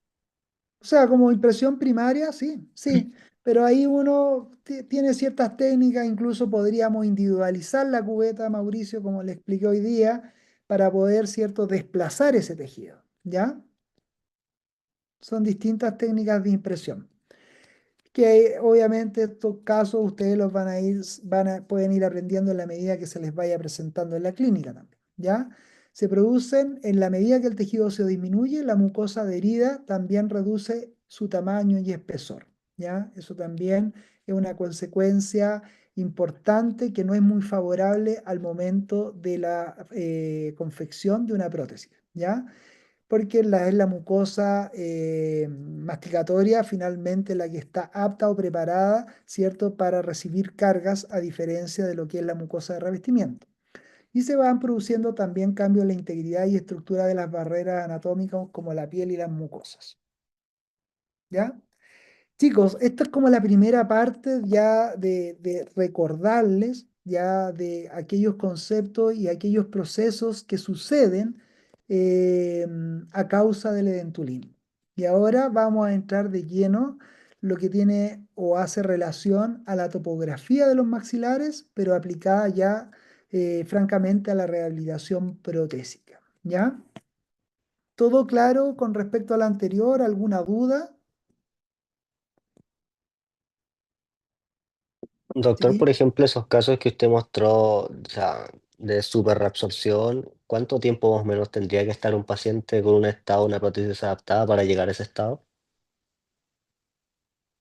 O sea, como impresión primaria, sí, sí, pero ahí uno tiene ciertas técnicas, incluso podríamos individualizar la cubeta, Mauricio, como le expliqué hoy día, para poder, cierto, desplazar ese tejido, ¿ya? Son distintas técnicas de impresión, que obviamente estos casos ustedes los pueden ir aprendiendo en la medida que se les vaya presentando en la clínica también, ¿ya? Se producen en la medida que el tejido se disminuye, la mucosa adherida también reduce su tamaño y espesor, ¿ya? Eso también es una consecuencia importante que no es muy favorable al momento de la confección de una prótesis, ¿ya? porque es la mucosa masticatoria finalmente la que está apta o preparada, ¿cierto?, para recibir cargas a diferencia de lo que es la mucosa de revestimiento. Y se van produciendo también cambios en la integridad y estructura de las barreras anatómicas como la piel y las mucosas. ¿Ya? Chicos, esta es como la primera parte ya de recordarles ya de aquellos conceptos y aquellos procesos que suceden eh, a causa del edentulismo. Y ahora vamos a entrar de lleno lo que tiene o hace relación a la topografía de los maxilares, pero aplicada ya francamente a la rehabilitación protésica. ¿Ya? ¿Todo claro con respecto a la anterior? ¿Alguna duda?
Doctor,
Sí.
por ejemplo, esos casos que usted mostró, o sea, de superreabsorción, ¿cuánto tiempo más o menos tendría que estar un paciente con un estado, una prótesis adaptada para llegar a ese estado?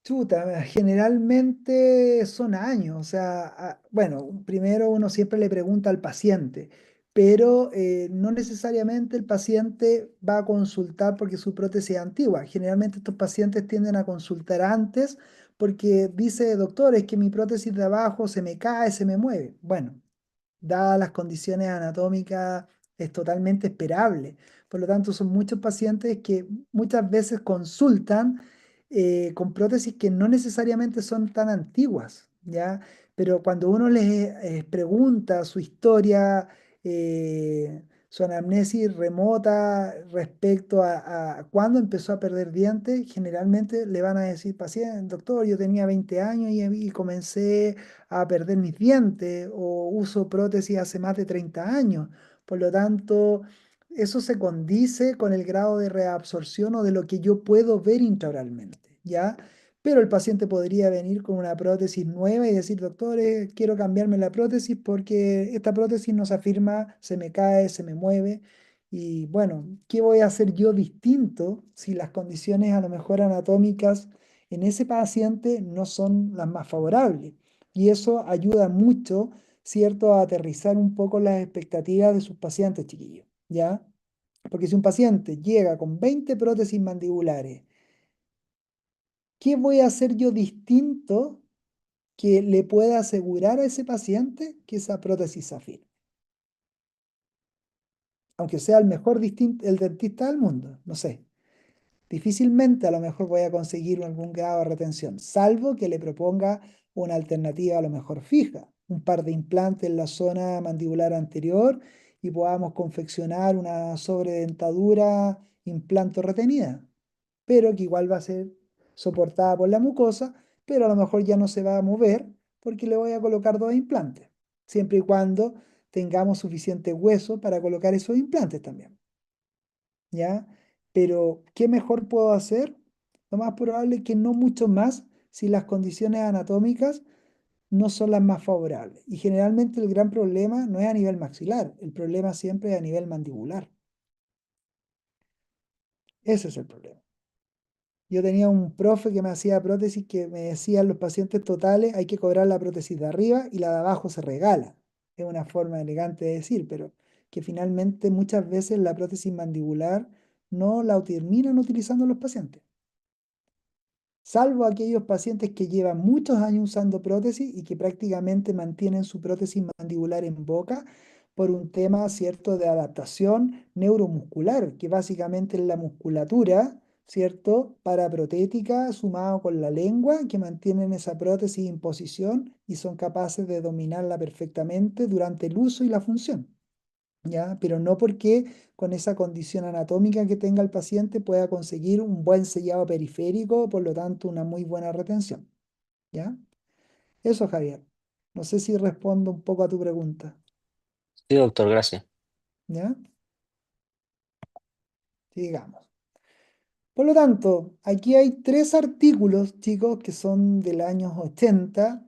Chuta, generalmente son años, o sea, bueno, primero uno siempre le pregunta al paciente, pero no necesariamente el paciente va a consultar porque su prótesis es antigua. Generalmente estos pacientes tienden a consultar antes porque dice, doctor, es que mi prótesis de abajo se me cae, se me mueve. Bueno, dadas las condiciones anatómicas, es totalmente esperable. Por lo tanto, son muchos pacientes que muchas veces consultan con prótesis que no necesariamente son tan antiguas, ¿ya? Pero cuando uno les pregunta su historia, su anamnesis remota respecto a cuándo empezó a perder dientes, generalmente le van a decir, paciente, doctor, yo tenía 20 años y comencé a perder mis dientes o uso prótesis hace más de 30 años. Por lo tanto, eso se condice con el grado de reabsorción o de lo que yo puedo ver intraoralmente, ¿ya? Pero el paciente podría venir con una prótesis nueva y decir, doctor, quiero cambiarme la prótesis porque esta prótesis no se afirma, se me cae, se me mueve. Y bueno, ¿qué voy a hacer yo distinto si las condiciones a lo mejor anatómicas en ese paciente no son las más favorables? Y eso ayuda mucho, ¿cierto?, a aterrizar un poco las expectativas de sus pacientes, chiquillos, ¿ya? Porque si un paciente llega con 20 prótesis mandibulares, ¿qué voy a hacer yo distinto que le pueda asegurar a ese paciente que esa prótesis se afirme? Aunque sea el mejor el dentista del mundo, no sé. Difícilmente a lo mejor voy a conseguir algún grado de retención, salvo que le proponga una alternativa a lo mejor fija, un par de implantes en la zona mandibular anterior y podamos confeccionar una sobredentadura implanto retenida, pero que igual va a ser soportada por la mucosa, pero a lo mejor ya no se va a mover porque le voy a colocar dos implantes, siempre y cuando tengamos suficiente hueso para colocar esos implantes también. ¿Ya? Pero, ¿qué mejor puedo hacer? Lo más probable es que no mucho más si las condiciones anatómicas no son las más favorables. Y generalmente el gran problema no es a nivel maxilar, el problema siempre es a nivel mandibular. Ese es el problema. Yo tenía un profe que me hacía prótesis que me decía los pacientes totales hay que cobrar la prótesis de arriba y la de abajo se regala. Es una forma elegante de decir, pero que finalmente muchas veces la prótesis mandibular no la terminan utilizando los pacientes. Salvo aquellos pacientes que llevan muchos años usando prótesis y que prácticamente mantienen su prótesis mandibular en boca por un tema, ¿cierto?, de adaptación neuromuscular, que básicamente es la musculatura, ¿cierto?, paraprotética sumado con la lengua que mantienen esa prótesis en posición y son capaces de dominarla perfectamente durante el uso y la función. ¿Ya? Pero no porque con esa condición anatómica que tenga el paciente pueda conseguir un buen sellado periférico, por lo tanto una muy buena retención, ¿ya? Eso, Javier. No sé si respondo un poco a tu pregunta,
Sí, doctor, gracias.
¿ya? Sigamos. Por lo tanto, aquí hay tres artículos, chicos, que son del año 80,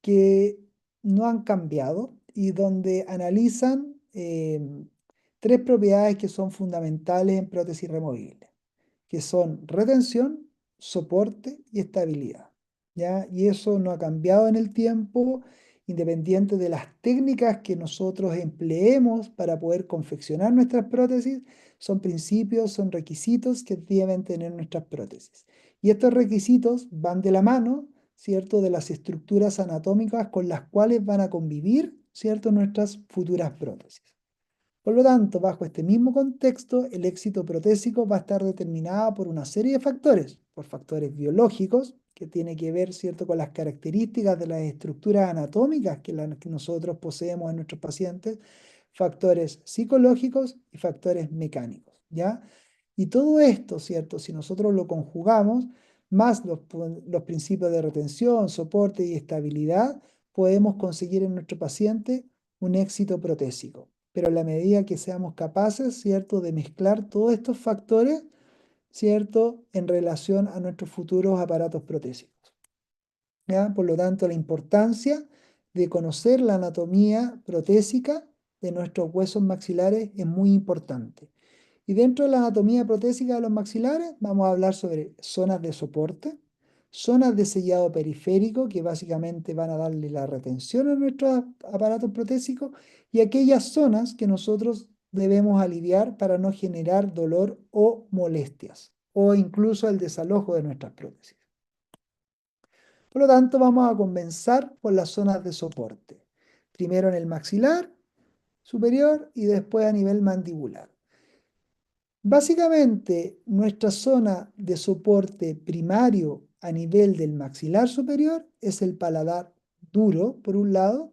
que no han cambiado y donde analizan tres propiedades que son fundamentales en prótesis removibles, que son retención, soporte y estabilidad, ¿ya? Y eso no ha cambiado en el tiempo independiente de las técnicas que nosotros empleemos para poder confeccionar nuestras prótesis, son principios, son requisitos que deben tener nuestras prótesis. Y estos requisitos van de la mano, ¿cierto?, de las estructuras anatómicas con las cuales van a convivir, ¿cierto?, nuestras futuras prótesis. Por lo tanto, bajo este mismo contexto, el éxito protésico va a estar determinado por una serie de factores, por factores biológicos, que tiene que ver, ¿cierto?, con las características de las estructuras anatómicas que nosotros poseemos en nuestros pacientes, factores psicológicos y factores mecánicos, ¿ya? Y todo esto, ¿cierto?, si nosotros lo conjugamos, más los principios de retención, soporte y estabilidad, podemos conseguir en nuestro paciente un éxito protésico. Pero en la medida que seamos capaces, ¿cierto?, de mezclar todos estos factores, ¿cierto?, en relación a nuestros futuros aparatos protésicos. ¿Ya? Por lo tanto, la importancia de conocer la anatomía protésica de nuestros huesos maxilares es muy importante. Y dentro de la anatomía protésica de los maxilares vamos a hablar sobre zonas de soporte, zonas de sellado periférico que básicamente van a darle la retención a nuestros aparatos protésicos y aquellas zonas que nosotros debemos aliviar para no generar dolor o molestias o incluso el desalojo de nuestras prótesis. Por lo tanto, vamos a comenzar por las zonas de soporte. Primero en el maxilar superior y después a nivel mandibular. Básicamente, nuestra zona de soporte primario a nivel del maxilar superior es el paladar duro, por un lado,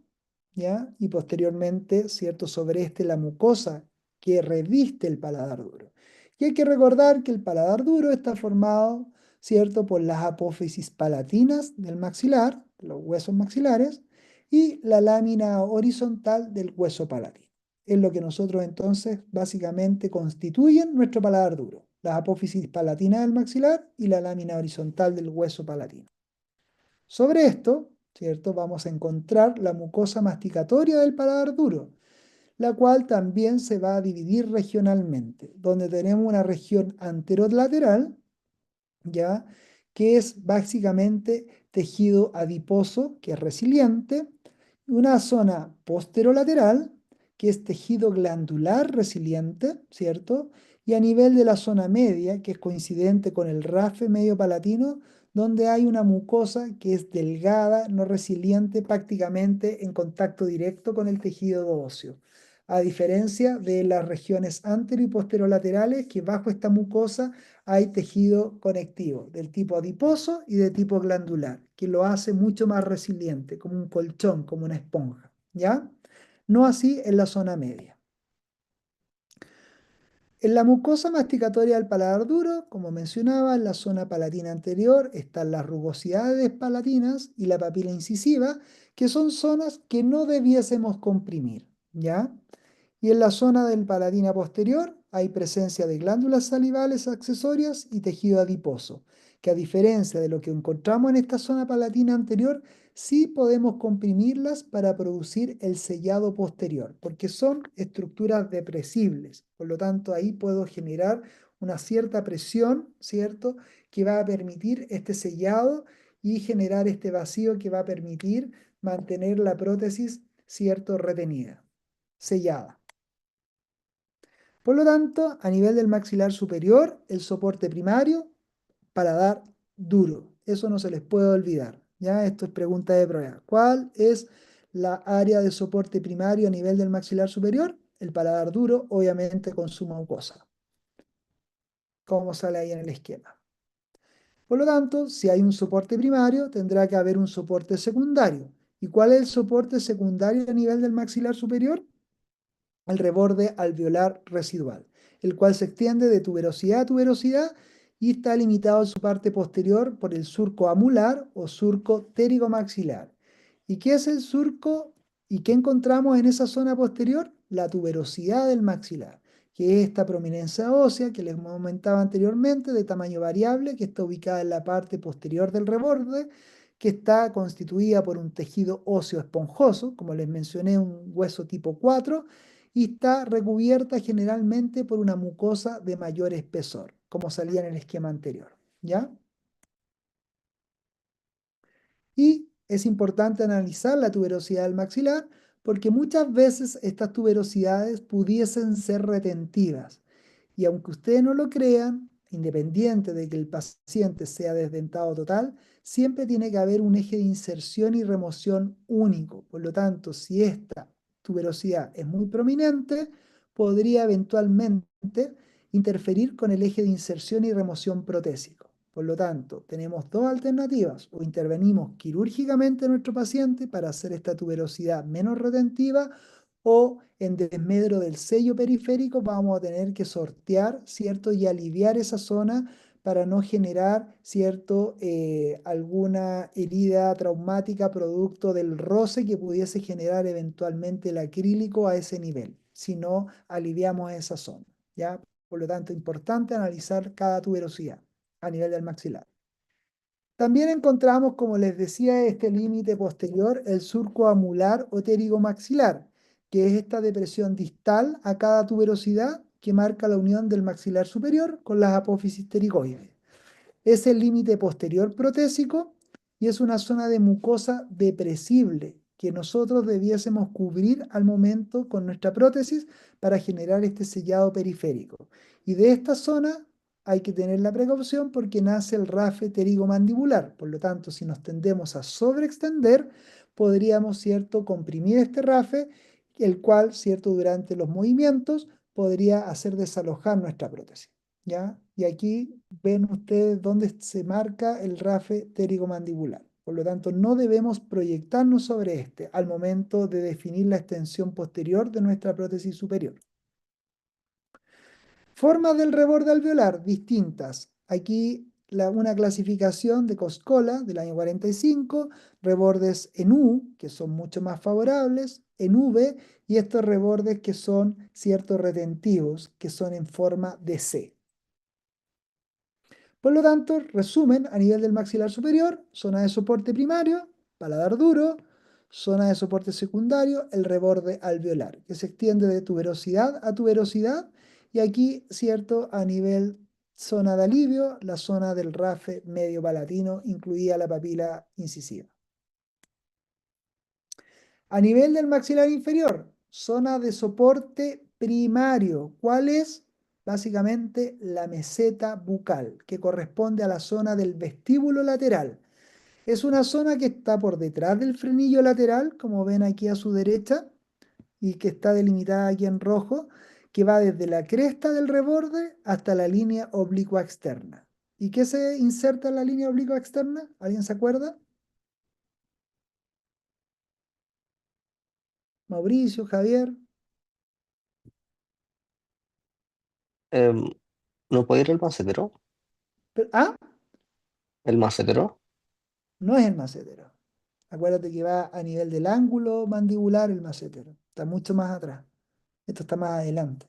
¿ya? Y posteriormente, ¿cierto?, sobre este la mucosa que reviste el paladar duro. Y hay que recordar que el paladar duro está formado, ¿cierto?, por las apófisis palatinas del maxilar, los huesos maxilares, y la lámina horizontal del hueso palatino. Es lo que nosotros entonces básicamente constituyen nuestro paladar duro, las apófisis palatinas del maxilar y la lámina horizontal del hueso palatino. Sobre esto, ¿cierto?, vamos a encontrar la mucosa masticatoria del paladar duro, la cual también se va a dividir regionalmente, donde tenemos una región anterolateral, ¿ya?, que es básicamente tejido adiposo, que es resiliente, una zona posterolateral, que es tejido glandular resiliente, ¿cierto? Y a nivel de la zona media, que es coincidente con el rafe medio palatino, donde hay una mucosa que es delgada, no resiliente, prácticamente en contacto directo con el tejido óseo. A diferencia de las regiones antero y posterolaterales, que bajo esta mucosa hay tejido conectivo del tipo adiposo y de tipo glandular, que lo hace mucho más resiliente, como un colchón, como una esponja, ¿ya? No así en la zona media. En la mucosa masticatoria del paladar duro, como mencionaba, en la zona palatina anterior están las rugosidades palatinas y la papila incisiva, que son zonas que no debiésemos comprimir, ¿ya? Y en la zona del palatina posterior hay presencia de glándulas salivales accesorias y tejido adiposo, que a diferencia de lo que encontramos en esta zona palatina anterior, sí podemos comprimirlas para producir el sellado posterior, porque son estructuras depresibles. Por lo tanto, ahí puedo generar una cierta presión, ¿cierto?, que va a permitir este sellado y generar este vacío que va a permitir mantener la prótesis, ¿cierto?, retenida, sellada. Por lo tanto, a nivel del maxilar superior, el soporte primario, paladar duro. Eso no se les puede olvidar. ¿Ya? Esto es pregunta de prueba. ¿Cuál es la área de soporte primario a nivel del maxilar superior? El paladar duro, obviamente con su mucosa, como sale ahí en el esquema. Por lo tanto, si hay un soporte primario, tendrá que haber un soporte secundario. ¿Y cuál es el soporte secundario a nivel del maxilar superior? El reborde alveolar residual, el cual se extiende de tuberosidad a tuberosidad y está limitado en su parte posterior por el surco amular o surco térico-maxilar. ¿Y qué es el surco y qué encontramos en esa zona posterior? La tuberosidad del maxilar, que es esta prominencia ósea que les comentaba anteriormente, de tamaño variable, que está ubicada en la parte posterior del reborde, que está constituida por un tejido óseo esponjoso, como les mencioné, un hueso tipo 4, y está recubierta generalmente por una mucosa de mayor espesor, como salía en el esquema anterior, ¿ya? Y es importante analizar la tuberosidad del maxilar porque muchas veces estas tuberosidades pudiesen ser retentivas. Y aunque ustedes no lo crean, independiente de que el paciente sea desdentado total, siempre tiene que haber un eje de inserción y remoción único. Por lo tanto, si esta tuberosidad es muy prominente, podría eventualmente interferir con el eje de inserción y remoción protésico. Por lo tanto, tenemos dos alternativas: o intervenimos quirúrgicamente en nuestro paciente para hacer esta tuberosidad menos retentiva, o en desmedro del sello periférico vamos a tener que sortear, ¿cierto? Y aliviar esa zona para no generar, ¿cierto? Alguna herida traumática producto del roce que pudiese generar eventualmente el acrílico a ese nivel, si no aliviamos esa zona, ¿ya? Por lo tanto, importante analizar cada tuberosidad a nivel del maxilar. También encontramos, como les decía, este límite posterior, el surco amular o pterigomaxilar, que es esta depresión distal a cada tuberosidad que marca la unión del maxilar superior con las apófisis pterigoides. Es el límite posterior protésico y es una zona de mucosa depresible que nosotros debiésemos cubrir al momento con nuestra prótesis para generar este sellado periférico. Y de esta zona hay que tener la precaución porque nace el rafe pterigomandibular. Por lo tanto, si nos tendemos a sobreextender, podríamos, ¿cierto?, comprimir este rafe, el cual, ¿cierto?, durante los movimientos podría hacer desalojar nuestra prótesis. ¿Ya? Y aquí ven ustedes dónde se marca el rafe pterigomandibular. Por lo tanto, no debemos proyectarnos sobre este al momento de definir la extensión posterior de nuestra prótesis superior. Formas del reborde alveolar distintas. Aquí una clasificación de Coscola del año 45, rebordes en U, que son mucho más favorables, en V, y estos rebordes que son ciertos retentivos, que son en forma de C. Por lo tanto, resumen, a nivel del maxilar superior, zona de soporte primario, paladar duro; zona de soporte secundario, el reborde alveolar, que se extiende de tuberosidad a tuberosidad, y aquí, cierto, a nivel zona de alivio, la zona del rafe medio palatino, incluida la papila incisiva. A nivel del maxilar inferior, zona de soporte primario. ¿Cuál es? Básicamente la meseta bucal, que corresponde a la zona del vestíbulo lateral. Es una zona que está por detrás del frenillo lateral, como ven aquí a su derecha, y que está delimitada aquí en rojo, que va desde la cresta del reborde hasta la línea oblicua externa. ¿Y qué se inserta en la línea oblicua externa? ¿Alguien se acuerda? Mauricio, Javier.
Em, ¿No puede ir el macetero?
Ah,
¿El macetero?
no es el macetero. Acuérdate que va a nivel del ángulo mandibular el macetero. Está mucho más atrás. Esto está más adelante.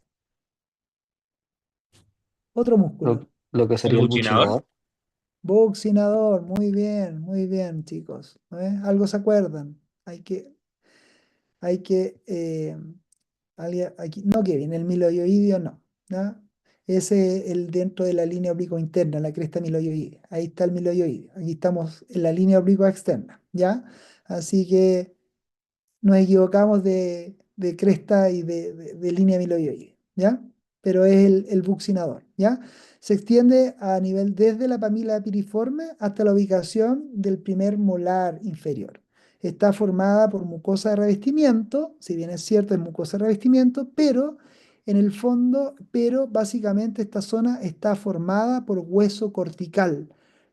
Otro
Lo,
músculo.
lo que
¿El
sería el
buchinador?
buccinador.
Buccinador. Muy bien, chicos. Algo se acuerdan. Hay que aquí, no, que viene el miloioideo, no. ¿Ya? Ese el dentro de la línea oblicua interna, la cresta miloioidea. Ahí está el miloioideo. Aquí estamos en la línea oblicua externa. ¿Ya? Así que nos equivocamos de cresta y de línea miloioide, ¿ya? Pero es el buccinador, ¿ya? Se extiende a nivel desde la papila piriforme hasta la ubicación del primer molar inferior. Está formada por mucosa de revestimiento, si bien es cierto, es mucosa de revestimiento, pero en el fondo, pero básicamente esta zona está formada por hueso cortical,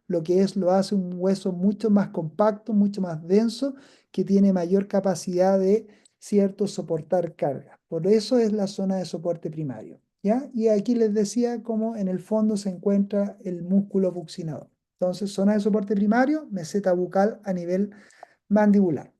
lo que lo hace un hueso mucho más compacto, mucho más denso, que tiene mayor capacidad de, cierto, soportar carga. Por eso es la zona de soporte primario, ¿ya? Y aquí les decía cómo en el fondo se encuentra el músculo buccinador. Entonces, zona de soporte primario, meseta bucal a nivel mandibular.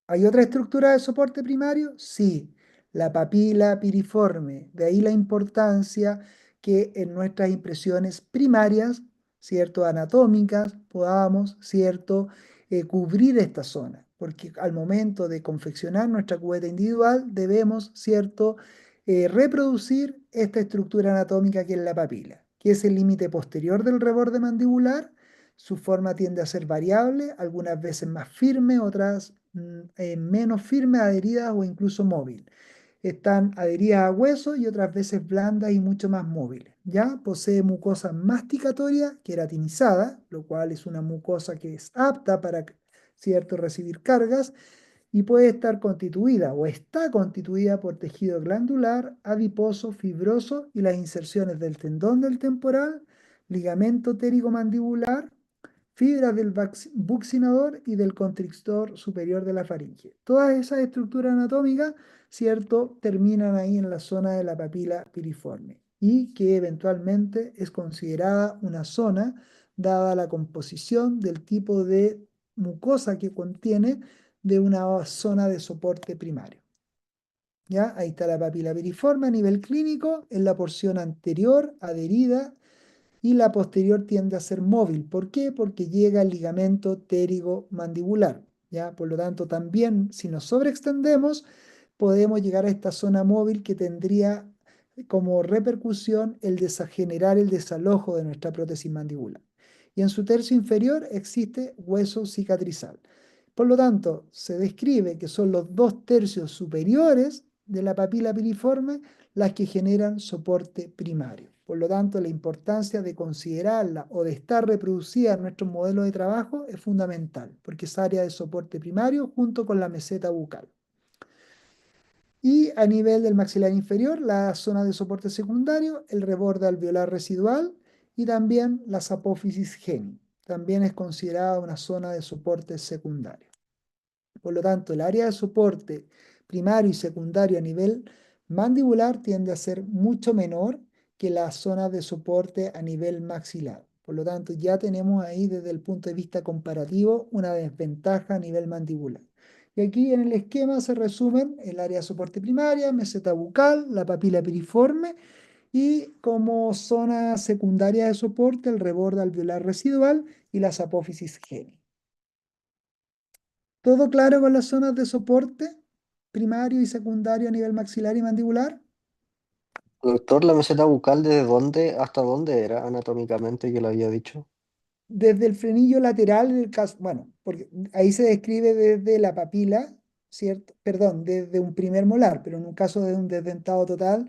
¿Hay otra estructura de soporte primario? Sí, la papila piriforme. De ahí la importancia que en nuestras impresiones primarias, ¿cierto?, anatómicas, podamos, ¿cierto?, cubrir esta zona. Porque al momento de confeccionar nuestra cubeta individual debemos, ¿cierto?, reproducir esta estructura anatómica que es la papila, que es el límite posterior del reborde mandibular, Su forma tiende a ser variable, algunas veces más firme, otras menos firme, adherida o incluso móvil. Están adheridas a hueso y otras veces blandas y mucho más móviles. ¿Ya? Posee mucosa masticatoria queratinizada, lo cual es una mucosa que es apta para, cierto, recibir cargas y puede estar constituida o está constituida por tejido glandular, adiposo, fibroso y las inserciones del tendón del temporal, ligamento térico-mandibular, fibras del buccinador y del constrictor superior de la faringe. Todas esas estructuras anatómicas, ¿cierto?, terminan ahí en la zona de la papila piriforme y que eventualmente es considerada una zona dada la composición del tipo de mucosa que contiene de una zona de soporte primario. ¿Ya? Ahí está la papila piriforme a nivel clínico, en la porción anterior adherida y la posterior tiende a ser móvil. ¿Por qué? Porque llega al ligamento térigo-mandibular. ¿Ya? Por lo tanto, también si nos sobreextendemos, podemos llegar a esta zona móvil que tendría como repercusión generar el desalojo de nuestra prótesis mandibular. Y en su tercio inferior existe hueso cicatrizal. Por lo tanto, se describe que son los 2/3 superiores de la papila piriforme las que generan soporte primario. Por lo tanto, la importancia de considerarla o de estar reproducida en nuestro modelo de trabajo es fundamental, porque es área de soporte primario junto con la meseta bucal. Y a nivel del maxilar inferior, la zona de soporte secundario, el reborde alveolar residual y también las apófisis geni. También es considerada una zona de soporte secundario. Por lo tanto, el área de soporte primario y secundario a nivel mandibular tiende a ser mucho menor que la zona de soporte a nivel maxilar. Por lo tanto, ya tenemos ahí desde el punto de vista comparativo una desventaja a nivel mandibular. Y aquí en el esquema se resumen el área de soporte primaria, meseta bucal, la papila piriforme y como zona secundaria de soporte el reborde alveolar residual y las apófisis geni. ¿Todo claro con las zonas de soporte primario y secundario a nivel maxilar y mandibular?
Doctor, ¿la meseta bucal desde dónde hasta dónde era anatómicamente que lo había dicho?
Desde el frenillo lateral, bueno, porque ahí se describe desde la papila, ¿cierto? Perdón, desde un primer molar, pero en un caso de un desdentado total,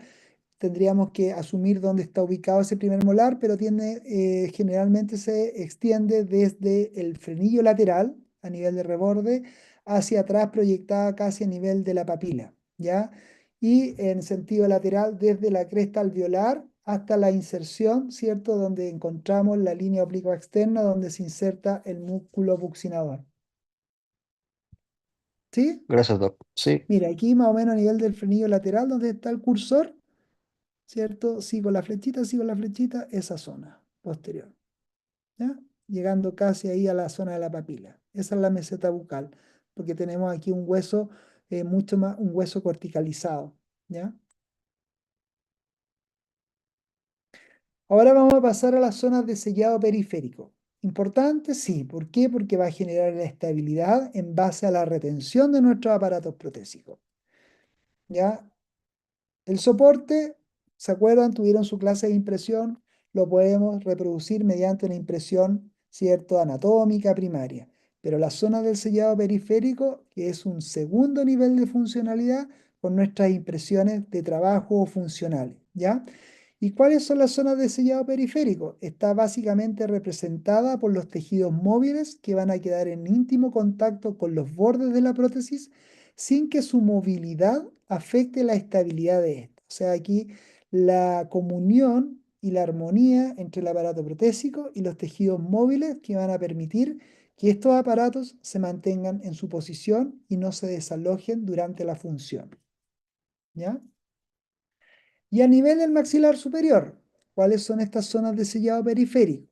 tendríamos que asumir dónde está ubicado ese primer molar, pero generalmente se extiende desde el frenillo lateral a nivel de reborde hacia atrás proyectada casi a nivel de la papila, ¿ya? Y en sentido lateral desde la cresta alveolar hasta la inserción, ¿cierto? Donde encontramos la línea oblicua externa donde se inserta el músculo buccinador. ¿Sí?
Gracias, doc. Sí,
Mira, aquí más o menos a nivel del frenillo lateral donde está el cursor, ¿cierto? Sigo la flechita, esa zona posterior, ¿ya? Llegando casi ahí a la zona de la papila. Esa es la meseta bucal, porque tenemos aquí un hueso mucho más, un hueso corticalizado, ¿ya? Ahora vamos a pasar a las zonas de sellado periférico. Importante, sí. ¿Por qué? Porque va a generar la estabilidad en base a la retención de nuestros aparatos protésicos, ¿ya? El soporte, ¿se acuerdan? Tuvieron su clase de impresión, lo podemos reproducir mediante una impresión, ¿cierto?, anatómica primaria. Pero la zona del sellado periférico, que es un segundo nivel de funcionalidad, con nuestras impresiones de trabajo o funcionales, ¿ya? ¿Y cuáles son las zonas de sellado periférico? Está básicamente representada por los tejidos móviles que van a quedar en íntimo contacto con los bordes de la prótesis sin que su movilidad afecte la estabilidad de esta. O sea, aquí la comunión y la armonía entre el aparato protésico y los tejidos móviles que van a permitir que estos aparatos se mantengan en su posición y no se desalojen durante la función. ¿Ya? Y a nivel del maxilar superior, ¿cuáles son estas zonas de sellado periférico?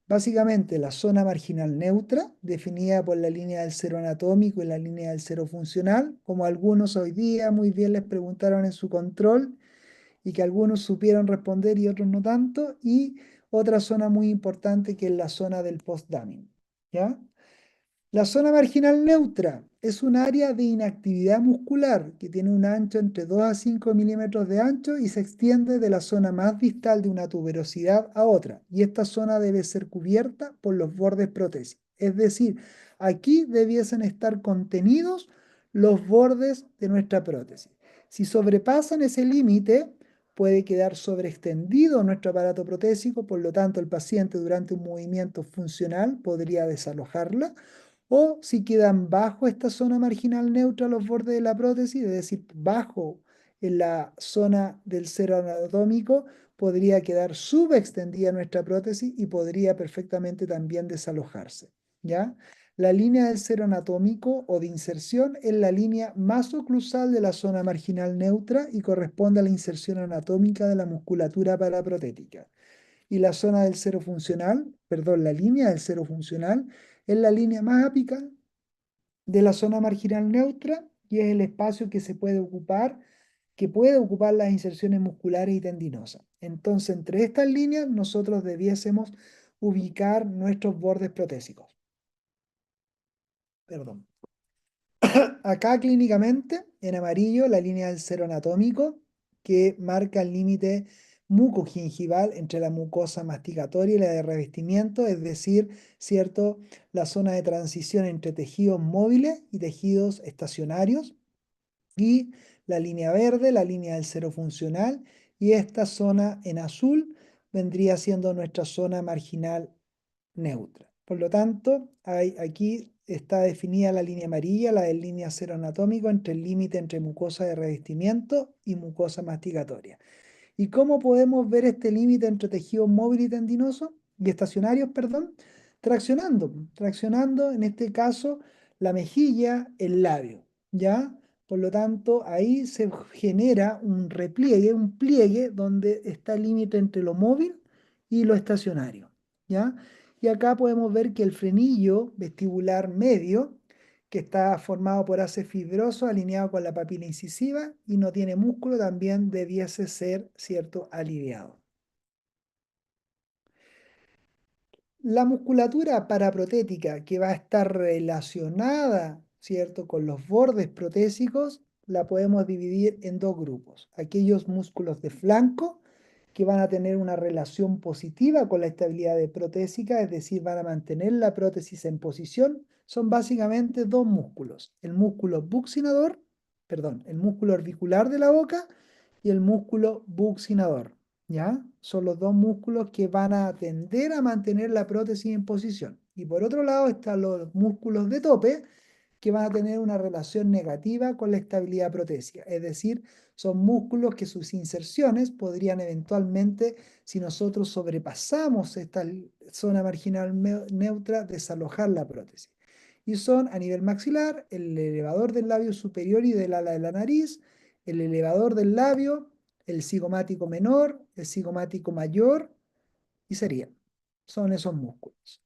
Básicamente la zona marginal neutra, definida por la línea del cero anatómico y la línea del cero funcional, como algunos hoy día muy bien les preguntaron en su control y que algunos supieron responder y otros no tanto, y otra zona muy importante que es la zona del post-damming, ¿ya? La zona marginal neutra es un área de inactividad muscular que tiene un ancho entre 2 a 5 milímetros de ancho y se extiende de la zona más distal de una tuberosidad a otra. Y esta zona debe ser cubierta por los bordes protésicos. Es decir, aquí debiesen estar contenidos los bordes de nuestra prótesis. Si sobrepasan ese límite, puede quedar sobreextendido nuestro aparato protésico, por lo tanto el paciente durante un movimiento funcional podría desalojarla o si quedan bajo esta zona marginal neutra los bordes de la prótesis, es decir, bajo en la zona del cero anatómico, podría quedar subextendida nuestra prótesis y podría perfectamente también desalojarse, ¿ya? La línea del cero anatómico o de inserción es la línea más oclusal de la zona marginal neutra y corresponde a la inserción anatómica de la musculatura paraprotética. Y la zona del cero funcional, perdón, la línea del cero funcional es la línea más apical de la zona marginal neutra y es el espacio que puede ocupar las inserciones musculares y tendinosas. Entonces, entre estas líneas, nosotros debiésemos ubicar nuestros bordes protésicos. Perdón. Acá clínicamente, en amarillo, la línea del cero anatómico que marca el límite mucogingival entre la mucosa masticatoria y la de revestimiento, es decir, ¿cierto? La zona de transición entre tejidos móviles y tejidos estacionarios. Y la línea verde, la línea del cero funcional, y esta zona en azul vendría siendo nuestra zona marginal neutra. Por lo tanto, aquí está definida la línea amarilla, la del línea cero anatómico, entre el límite entre mucosa de revestimiento y mucosa masticatoria. ¿Y cómo podemos ver este límite entre tejidos móviles y tendinosos y estacionarios, perdón? Traccionando en este caso la mejilla, el labio, ¿ya? Por lo tanto, ahí se genera un repliegue, un pliegue donde está el límite entre lo móvil y lo estacionario, ¿ya? Y acá podemos ver que el frenillo vestibular medio, que está formado por haces fibroso alineado con la papila incisiva y no tiene músculo, también debiese ser, ¿cierto?, aliviado. La musculatura paraprotética que va a estar relacionada, ¿cierto?, con los bordes protésicos, la podemos dividir en dos grupos. Aquellos músculos de flanco que van a tener una relación positiva con la estabilidad de protésica, es decir, van a mantener la prótesis en posición, son básicamente dos músculos. El músculo buccinador, perdón, el músculo orbicular de la boca y el músculo buccinador. ¿Ya? Son los dos músculos que van a tender a mantener la prótesis en posición. Y por otro lado están los músculos de tope que van a tener una relación negativa con la estabilidad protésica. Es decir, son músculos que sus inserciones podrían eventualmente, si nosotros sobrepasamos esta zona marginal neutra, desalojar la prótesis. Y son a nivel maxilar, el elevador del labio superior y del ala de la nariz, el elevador del labio, el cigomático menor, el cigomático mayor, y serían. Son esos músculos.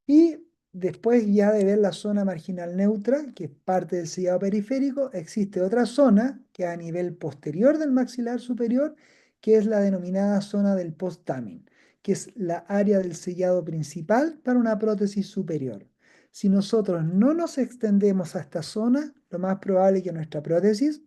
Y después ya de ver la zona marginal neutra, que es parte del sellado periférico, existe otra zona que es a nivel posterior del maxilar superior, que es la denominada zona del post-tamen, que es la área del sellado principal para una prótesis superior. Si nosotros no nos extendemos a esta zona, lo más probable es que nuestra prótesis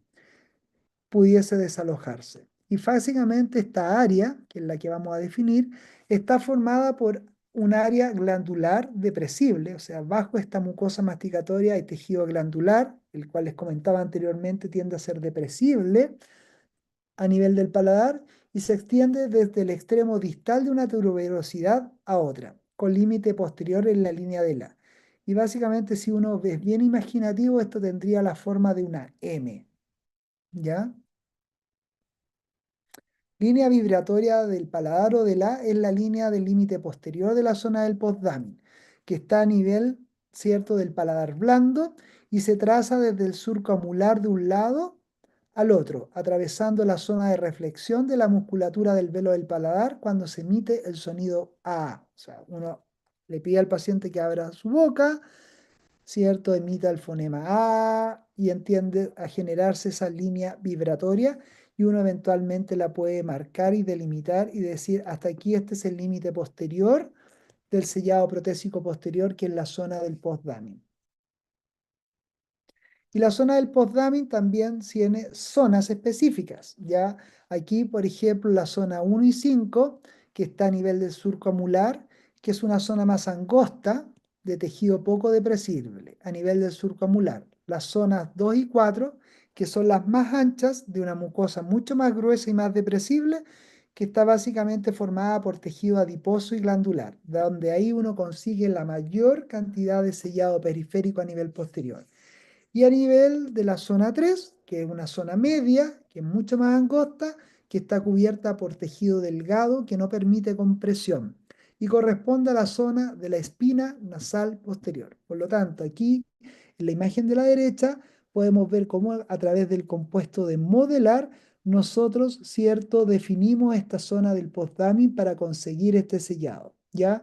pudiese desalojarse. Y básicamente esta área, que es la que vamos a definir, está formada por un área glandular depresible, o sea, bajo esta mucosa masticatoria hay tejido glandular, el cual les comentaba anteriormente tiende a ser depresible a nivel del paladar y se extiende desde el extremo distal de una tuberosidad a otra, con límite posterior en la línea de la. Y básicamente si uno es bien imaginativo, esto tendría la forma de una M, ¿ya? Línea vibratoria del paladar o del A es la línea del límite posterior de la zona del postdamin, que está a nivel, ¿cierto?, del paladar blando y se traza desde el surco amular de un lado al otro, atravesando la zona de reflexión de la musculatura del velo del paladar cuando se emite el sonido A. O sea, uno le pide al paciente que abra su boca, ¿cierto? Emita el fonema A y entiende a generarse esa línea vibratoria y uno eventualmente la puede marcar y delimitar y decir hasta aquí este es el límite posterior del sellado protésico posterior que es la zona del postdamin. Y la zona del postdamin también tiene zonas específicas, ¿ya? Aquí, por ejemplo, la zona 1 y 5, que está a nivel del surco amular, que es una zona más angosta, de tejido poco depresible, a nivel del surco amular. Las zonas 2 y 4, que son las más anchas, de una mucosa mucho más gruesa y más depresible, que está básicamente formada por tejido adiposo y glandular, donde ahí uno consigue la mayor cantidad de sellado periférico a nivel posterior. Y a nivel de la zona 3, que es una zona media, que es mucho más angosta, que está cubierta por tejido delgado que no permite compresión y corresponde a la zona de la espina nasal posterior. Por lo tanto, aquí en la imagen de la derecha podemos ver cómo a través del compuesto de modelar nosotros, cierto, definimos esta zona del postdamin para conseguir este sellado, ¿ya?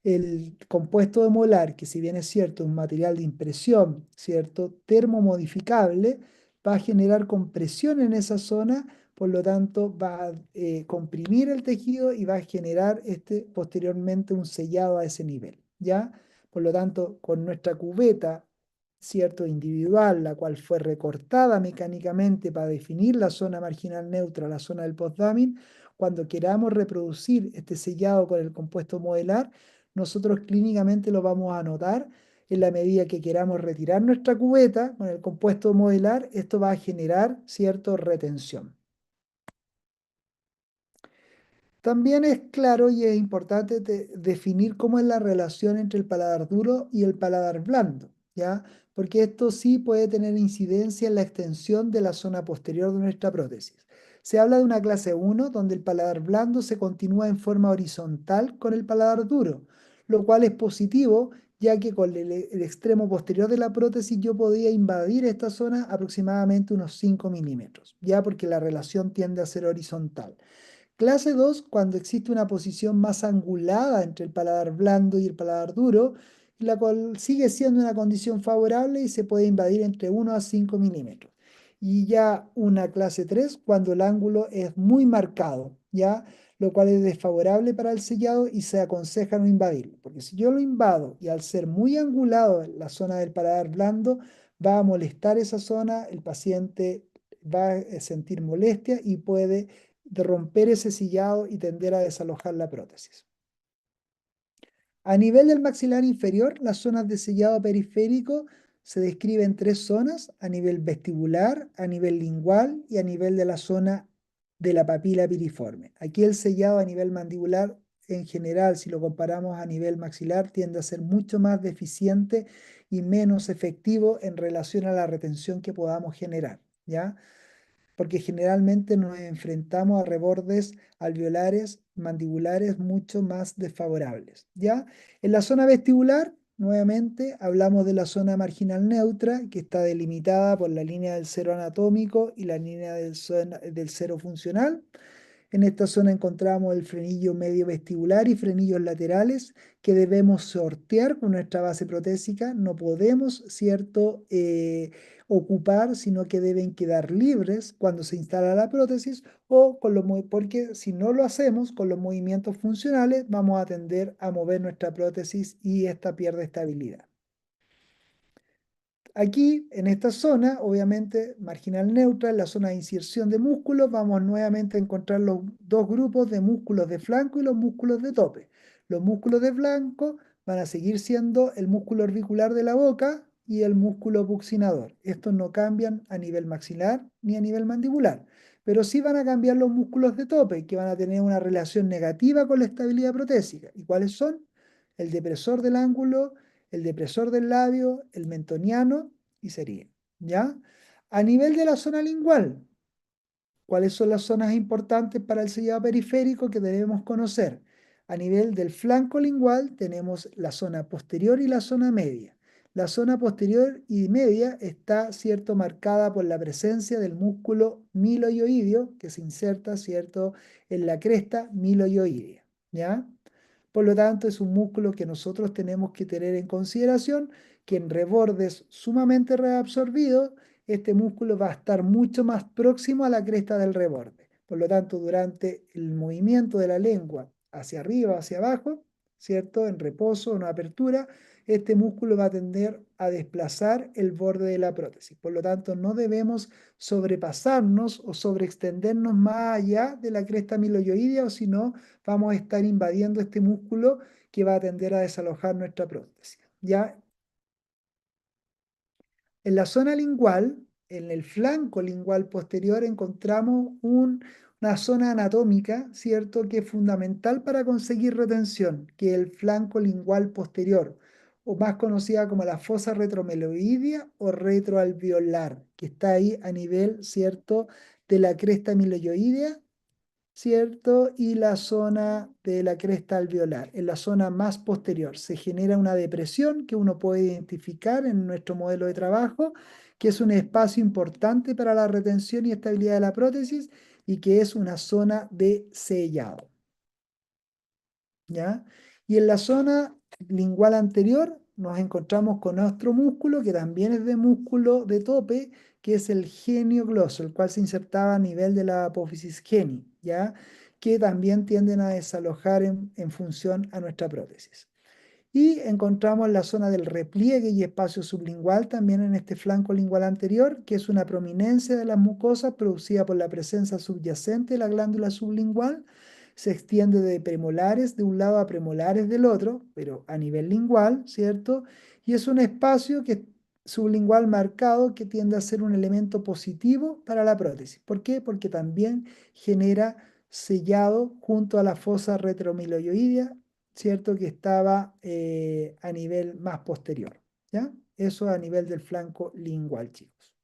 El compuesto de molar, que si bien es cierto, un material de impresión, ¿cierto? Termomodificable, va a generar compresión en esa zona, por lo tanto va a comprimir el tejido y va a generar posteriormente un sellado a ese nivel, ¿ya? Por lo tanto, con nuestra cubeta, ¿cierto? Individual, la cual fue recortada mecánicamente para definir la zona marginal neutra, la zona del postdamin, cuando queramos reproducir este sellado con el compuesto modelar, nosotros clínicamente lo vamos a notar en la medida que queramos retirar nuestra cubeta con el compuesto modelar, esto va a generar cierta retención. También es claro y es importante definir cómo es la relación entre el paladar duro y el paladar blando, ¿ya? Porque esto sí puede tener incidencia en la extensión de la zona posterior de nuestra prótesis. Se habla de una clase 1 donde el paladar blando se continúa en forma horizontal con el paladar duro, lo cual es positivo ya que con el extremo posterior de la prótesis yo podía invadir esta zona aproximadamente unos 5 milímetros, ya porque la relación tiende a ser horizontal. Clase 2 cuando existe una posición más angulada entre el paladar blando y el paladar duro, la cual sigue siendo una condición favorable y se puede invadir entre 1 a 5 milímetros. Y ya una clase 3 cuando el ángulo es muy marcado, ¿ya? Lo cual es desfavorable para el sellado y se aconseja no invadirlo. Porque si yo lo invado y al ser muy angulado en la zona del paladar blando, va a molestar esa zona, el paciente va a sentir molestia y puede de romper ese sillado y tender a desalojar la prótesis. A nivel del maxilar inferior, las zonas de sellado periférico se describen tres zonas, a nivel vestibular, a nivel lingual y a nivel de la zona de la papila piriforme. Aquí el sellado a nivel mandibular, en general, si lo comparamos a nivel maxilar, tiende a ser mucho más deficiente y menos efectivo en relación a la retención que podamos generar, ¿ya? Porque generalmente nos enfrentamos a rebordes alveolares, mandibulares mucho más desfavorables, ¿ya? En la zona vestibular, nuevamente, hablamos de la zona marginal neutra, que está delimitada por la línea del cero anatómico y la línea del cero funcional. En esta zona encontramos el frenillo medio vestibular y frenillos laterales que debemos sortear con nuestra base protésica. No podemos, ¿cierto?, ocupar, sino que deben quedar libres cuando se instala la prótesis o porque si no lo hacemos con los movimientos funcionales, vamos a tender a mover nuestra prótesis y esta pierde estabilidad. Aquí, en esta zona, obviamente, marginal neutra, en la zona de inserción de músculos, vamos nuevamente a encontrar los dos grupos de músculos de flanco y los músculos de tope. Los músculos de flanco van a seguir siendo el músculo orbicular de la boca y el músculo buccinador. Estos no cambian a nivel maxilar ni a nivel mandibular, pero sí van a cambiar los músculos de tope, que van a tener una relación negativa con la estabilidad protésica. ¿Y cuáles son? El depresor del ángulo, el depresor del labio, el mentoniano y sería, ¿ya? A nivel de la zona lingual, ¿cuáles son las zonas importantes para el sellado periférico que debemos conocer? A nivel del flanco lingual tenemos la zona posterior y la zona media. La zona posterior y media está, cierto, marcada por la presencia del músculo miloioideo que se inserta, cierto, en la cresta miloioidea, ¿ya? Por lo tanto, es un músculo que nosotros tenemos que tener en consideración que en rebordes sumamente reabsorbidos, este músculo va a estar mucho más próximo a la cresta del reborde. Por lo tanto, durante el movimiento de la lengua hacia arriba, hacia abajo, ¿cierto? En reposo o en apertura, este músculo va a tender a desplazar el borde de la prótesis. Por lo tanto, no debemos sobrepasarnos o sobreextendernos más allá de la cresta amiloidoidea, o si no, vamos a estar invadiendo este músculo que va a tender a desalojar nuestra prótesis. ¿Ya? En la zona lingual, en el flanco lingual posterior, encontramos una zona anatómica, ¿cierto?, que es fundamental para conseguir retención, que es el flanco lingual posterior, o más conocida como la fosa retromeloidea o retroalveolar, que está ahí a nivel, ¿cierto?, de la cresta amiloidea, ¿cierto? Y la zona de la cresta alveolar, en la zona más posterior, se genera una depresión que uno puede identificar en nuestro modelo de trabajo, que es un espacio importante para la retención y estabilidad de la prótesis y que es una zona de sellado. ¿Ya? Y en la zona lingual anterior nos encontramos con otro músculo que también es de músculo de tope, que es el genio gloso, el cual se insertaba a nivel de la apófisis geni, ¿ya? Que también tienden a desalojar en función a nuestra prótesis. Y encontramos la zona del repliegue y espacio sublingual también en este flanco lingual anterior, que es una prominencia de las mucosas producida por la presencia subyacente de la glándula sublingual. Se extiende de premolares de un lado a premolares del otro, pero a nivel lingual, ¿cierto? Y es un espacio sublingual marcado que tiende a ser un elemento positivo para la prótesis. ¿Por qué? Porque también genera sellado junto a la fosa retromiloidea, ¿cierto? Que estaba a nivel más posterior, ¿ya? Eso a nivel del flanco lingual, chicos.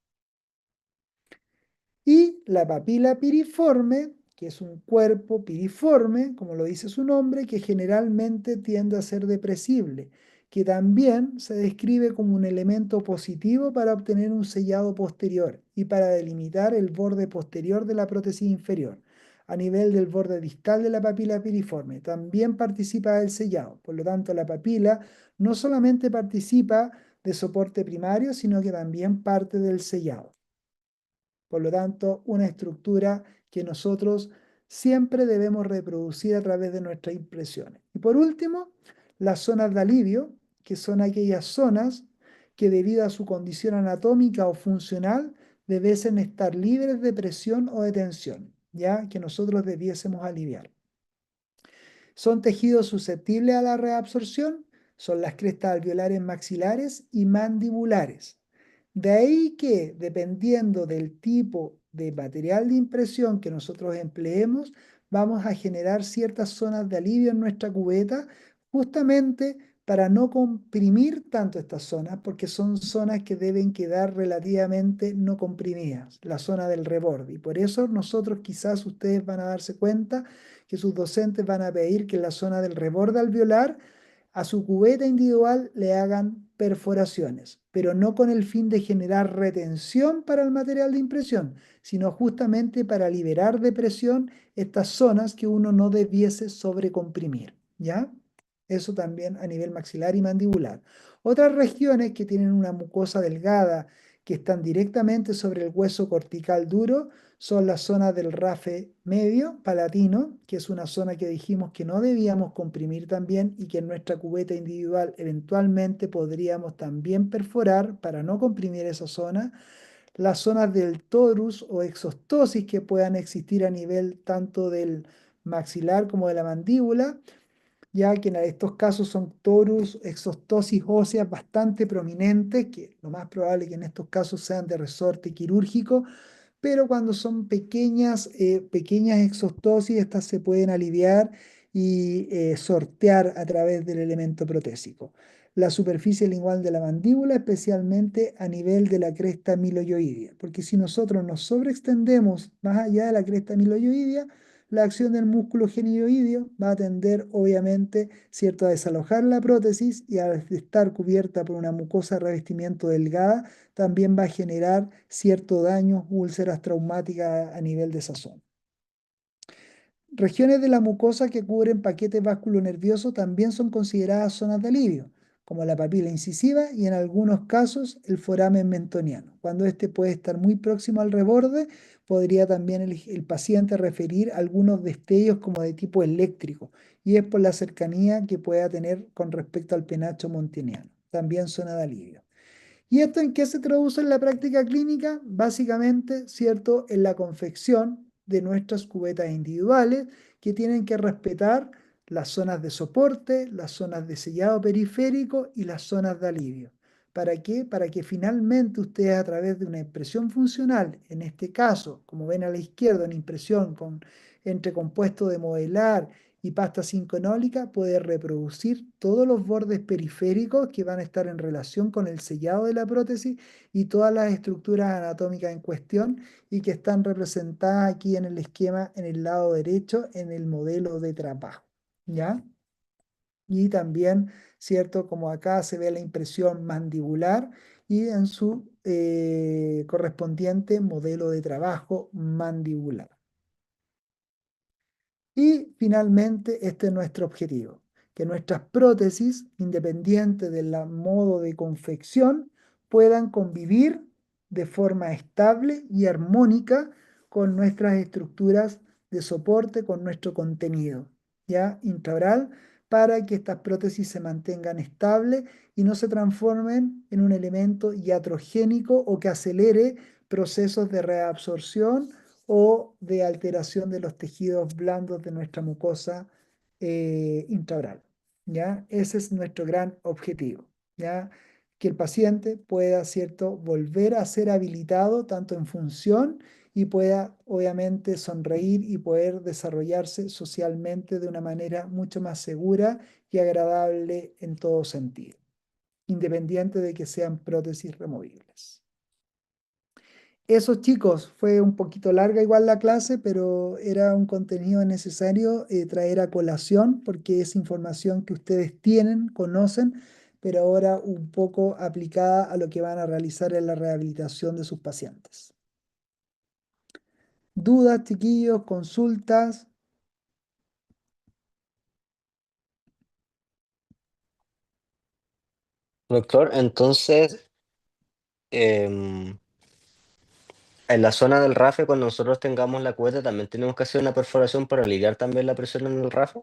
Y la papila piriforme, que es un cuerpo piriforme, como lo dice su nombre, que generalmente tiende a ser depresible, que también se describe como un elemento positivo para obtener un sellado posterior y para delimitar el borde posterior de la prótesis inferior a nivel del borde distal de la papila piriforme. También participa del sellado. Por lo tanto, la papila no solamente participa de soporte primario, sino que también parte del sellado. Por lo tanto, una estructura que nosotros siempre debemos reproducir a través de nuestras impresiones. Y por último, las zonas de alivio, que son aquellas zonas que debido a su condición anatómica o funcional debiesen estar libres de presión o de tensión, ya que nosotros debiésemos aliviar. Son tejidos susceptibles a la reabsorción, son las crestas alveolares maxilares y mandibulares. De ahí que, dependiendo del tipo de material de impresión que nosotros empleemos, vamos a generar ciertas zonas de alivio en nuestra cubeta, justamente para no comprimir tanto estas zonas, porque son zonas que deben quedar relativamente no comprimidas, la zona del reborde. Y por eso nosotros quizás ustedes van a darse cuenta que sus docentes van a pedir que en la zona del reborde alveolar a su cubeta individual le hagan perforaciones, pero no con el fin de generar retención para el material de impresión, sino justamente para liberar de presión estas zonas que uno no debiese sobrecomprimir, ¿ya? Eso también a nivel maxilar y mandibular. Otras regiones que tienen una mucosa delgada, que están directamente sobre el hueso cortical duro, son las zonas del rafe medio palatino, que es una zona que dijimos que no debíamos comprimir también y que en nuestra cubeta individual eventualmente podríamos también perforar para no comprimir esa zona. Las zonas del torus o exostosis que puedan existir a nivel tanto del maxilar como de la mandíbula, ya que en estos casos son torus, exostosis óseas bastante prominentes, que lo más probable que en estos casos sean de resorte quirúrgico, pero cuando son pequeñas exostosis, estas se pueden aliviar y sortear a través del elemento protésico. La superficie lingual de la mandíbula, especialmente a nivel de la cresta amiloidoidea, porque si nosotros nos sobreextendemos más allá de la cresta amiloidoidea, la acción del músculo genioideo va a tender, obviamente, ¿cierto?, a desalojar la prótesis y al estar cubierta por una mucosa de revestimiento delgada, también va a generar cierto daño, úlceras traumáticas a nivel de esa zona. Regiones de la mucosa que cubren paquetes vasculonerviosos también son consideradas zonas de alivio, como la papila incisiva y en algunos casos el foramen mentoniano. Cuando este puede estar muy próximo al reborde, podría también el paciente referir algunos destellos como de tipo eléctrico, y es por la cercanía que pueda tener con respecto al penacho montiniano. También zona de alivio. ¿Y esto en qué se traduce en la práctica clínica? Básicamente, ¿cierto? En la confección de nuestras cubetas individuales que tienen que respetar las zonas de soporte, las zonas de sellado periférico y las zonas de alivio. ¿Para qué? Para que finalmente ustedes a través de una impresión funcional, en este caso, como ven a la izquierda, una impresión entre compuesto de modelar y pasta sincronólica, puede reproducir todos los bordes periféricos que van a estar en relación con el sellado de la prótesis y todas las estructuras anatómicas en cuestión y que están representadas aquí en el esquema en el lado derecho en el modelo de trabajo. ¿Ya? Y también, ¿cierto? Como acá se ve la impresión mandibular y en su correspondiente modelo de trabajo mandibular. Y finalmente, este es nuestro objetivo, que nuestras prótesis, independiente del modo de confección, puedan convivir de forma estable y armónica con nuestras estructuras de soporte, con nuestro contenido, ¿ya? Intraoral, para que estas prótesis se mantengan estables y no se transformen en un elemento iatrogénico o que acelere procesos de reabsorción o de alteración de los tejidos blandos de nuestra mucosa intraoral. ¿Ya? Ese es nuestro gran objetivo. ¿Ya? Que el paciente pueda, ¿cierto?, volver a ser habilitado tanto en función y pueda, obviamente, sonreír y poder desarrollarse socialmente de una manera mucho más segura y agradable en todo sentido, independiente de que sean prótesis removibles. Eso, chicos, fue un poquito larga igual la clase, pero era un contenido necesario traer a colación porque es información que ustedes tienen, conocen, pero ahora un poco aplicada a lo que van a realizar en la rehabilitación de sus pacientes. ¿Dudas, chiquillos? ¿Consultas?
Doctor, entonces, em, en la zona del RAFE, cuando nosotros tengamos la cubeta, también tenemos que hacer una perforación para aliviar también la presión en el RAFE.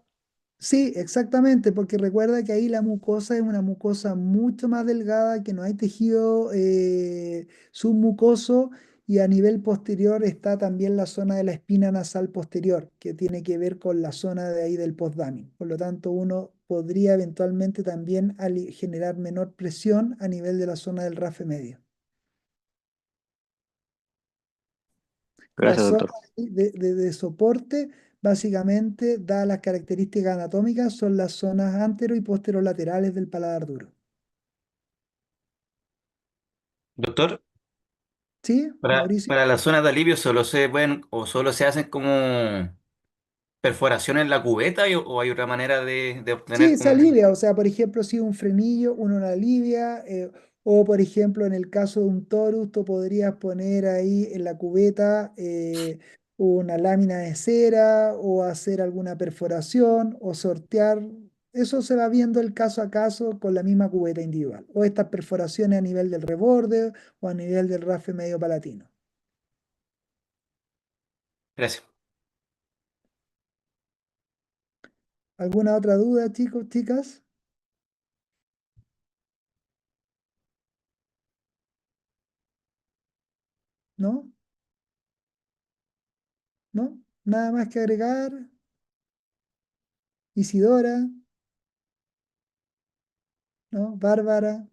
Sí, exactamente, porque recuerda que ahí la mucosa es una mucosa mucho más delgada, que no hay tejido submucoso y a nivel posterior está también la zona de la espina nasal posterior, que tiene que ver con la zona de ahí del postdamio. Por lo tanto, uno podría eventualmente también generar menor presión a nivel de la zona del rafe medio. La
Gracias,
zona
doctor.
de soporte, básicamente, dadas las características anatómicas, son las zonas antero y posterolaterales del paladar duro.
Doctor,
¿Sí, Mauricio?
para las zonas de alivio solo se pueden o solo se hacen como perforación en la cubeta o hay otra manera de
Sí,
obtener
se
como...
alivia. O sea, por ejemplo, si un frenillo, uno lo alivia. O, por ejemplo, en el caso de un torus, tú podrías poner ahí en la cubeta una lámina de cera o hacer alguna perforación o sortear. Eso se va viendo el caso a caso con la misma cubeta individual. O estas perforaciones a nivel del reborde o a nivel del rafe medio palatino.
Gracias.
¿Alguna otra duda, chicos, chicas? ¿No? ¿No? Nada más que agregar. Isidora, ¿no? Bárbara,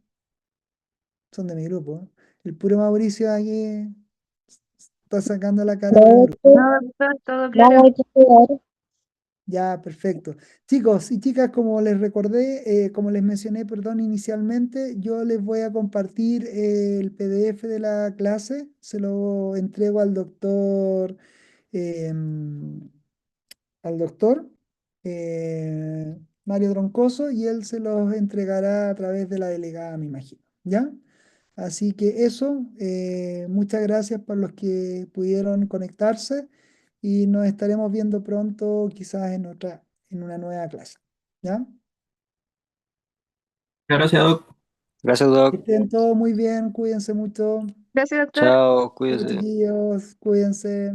son de mi grupo. ¿Eh? El puro Mauricio aquí está sacando la cara por el
No,
grupo.
no, doctor, todo claro. hay que estudiar.
Ya, perfecto. Chicos y chicas, como les recordé, como les mencioné, perdón, inicialmente, yo les voy a compartir el PDF de la clase, se lo entrego em, al doctor Mario Troncoso y él se los entregará a través de la delegada, me imagino. ¿Ya? Así que eso, muchas gracias por los que pudieron conectarse y nos estaremos viendo pronto, quizás en una nueva clase. ¿Ya?
Gracias, Doc.
Gracias,
Que
Doc.
estén todos muy bien, cuídense mucho.
Gracias, doctor.
Chao,
Chao,
cuídese.
chiquillos, cuídense.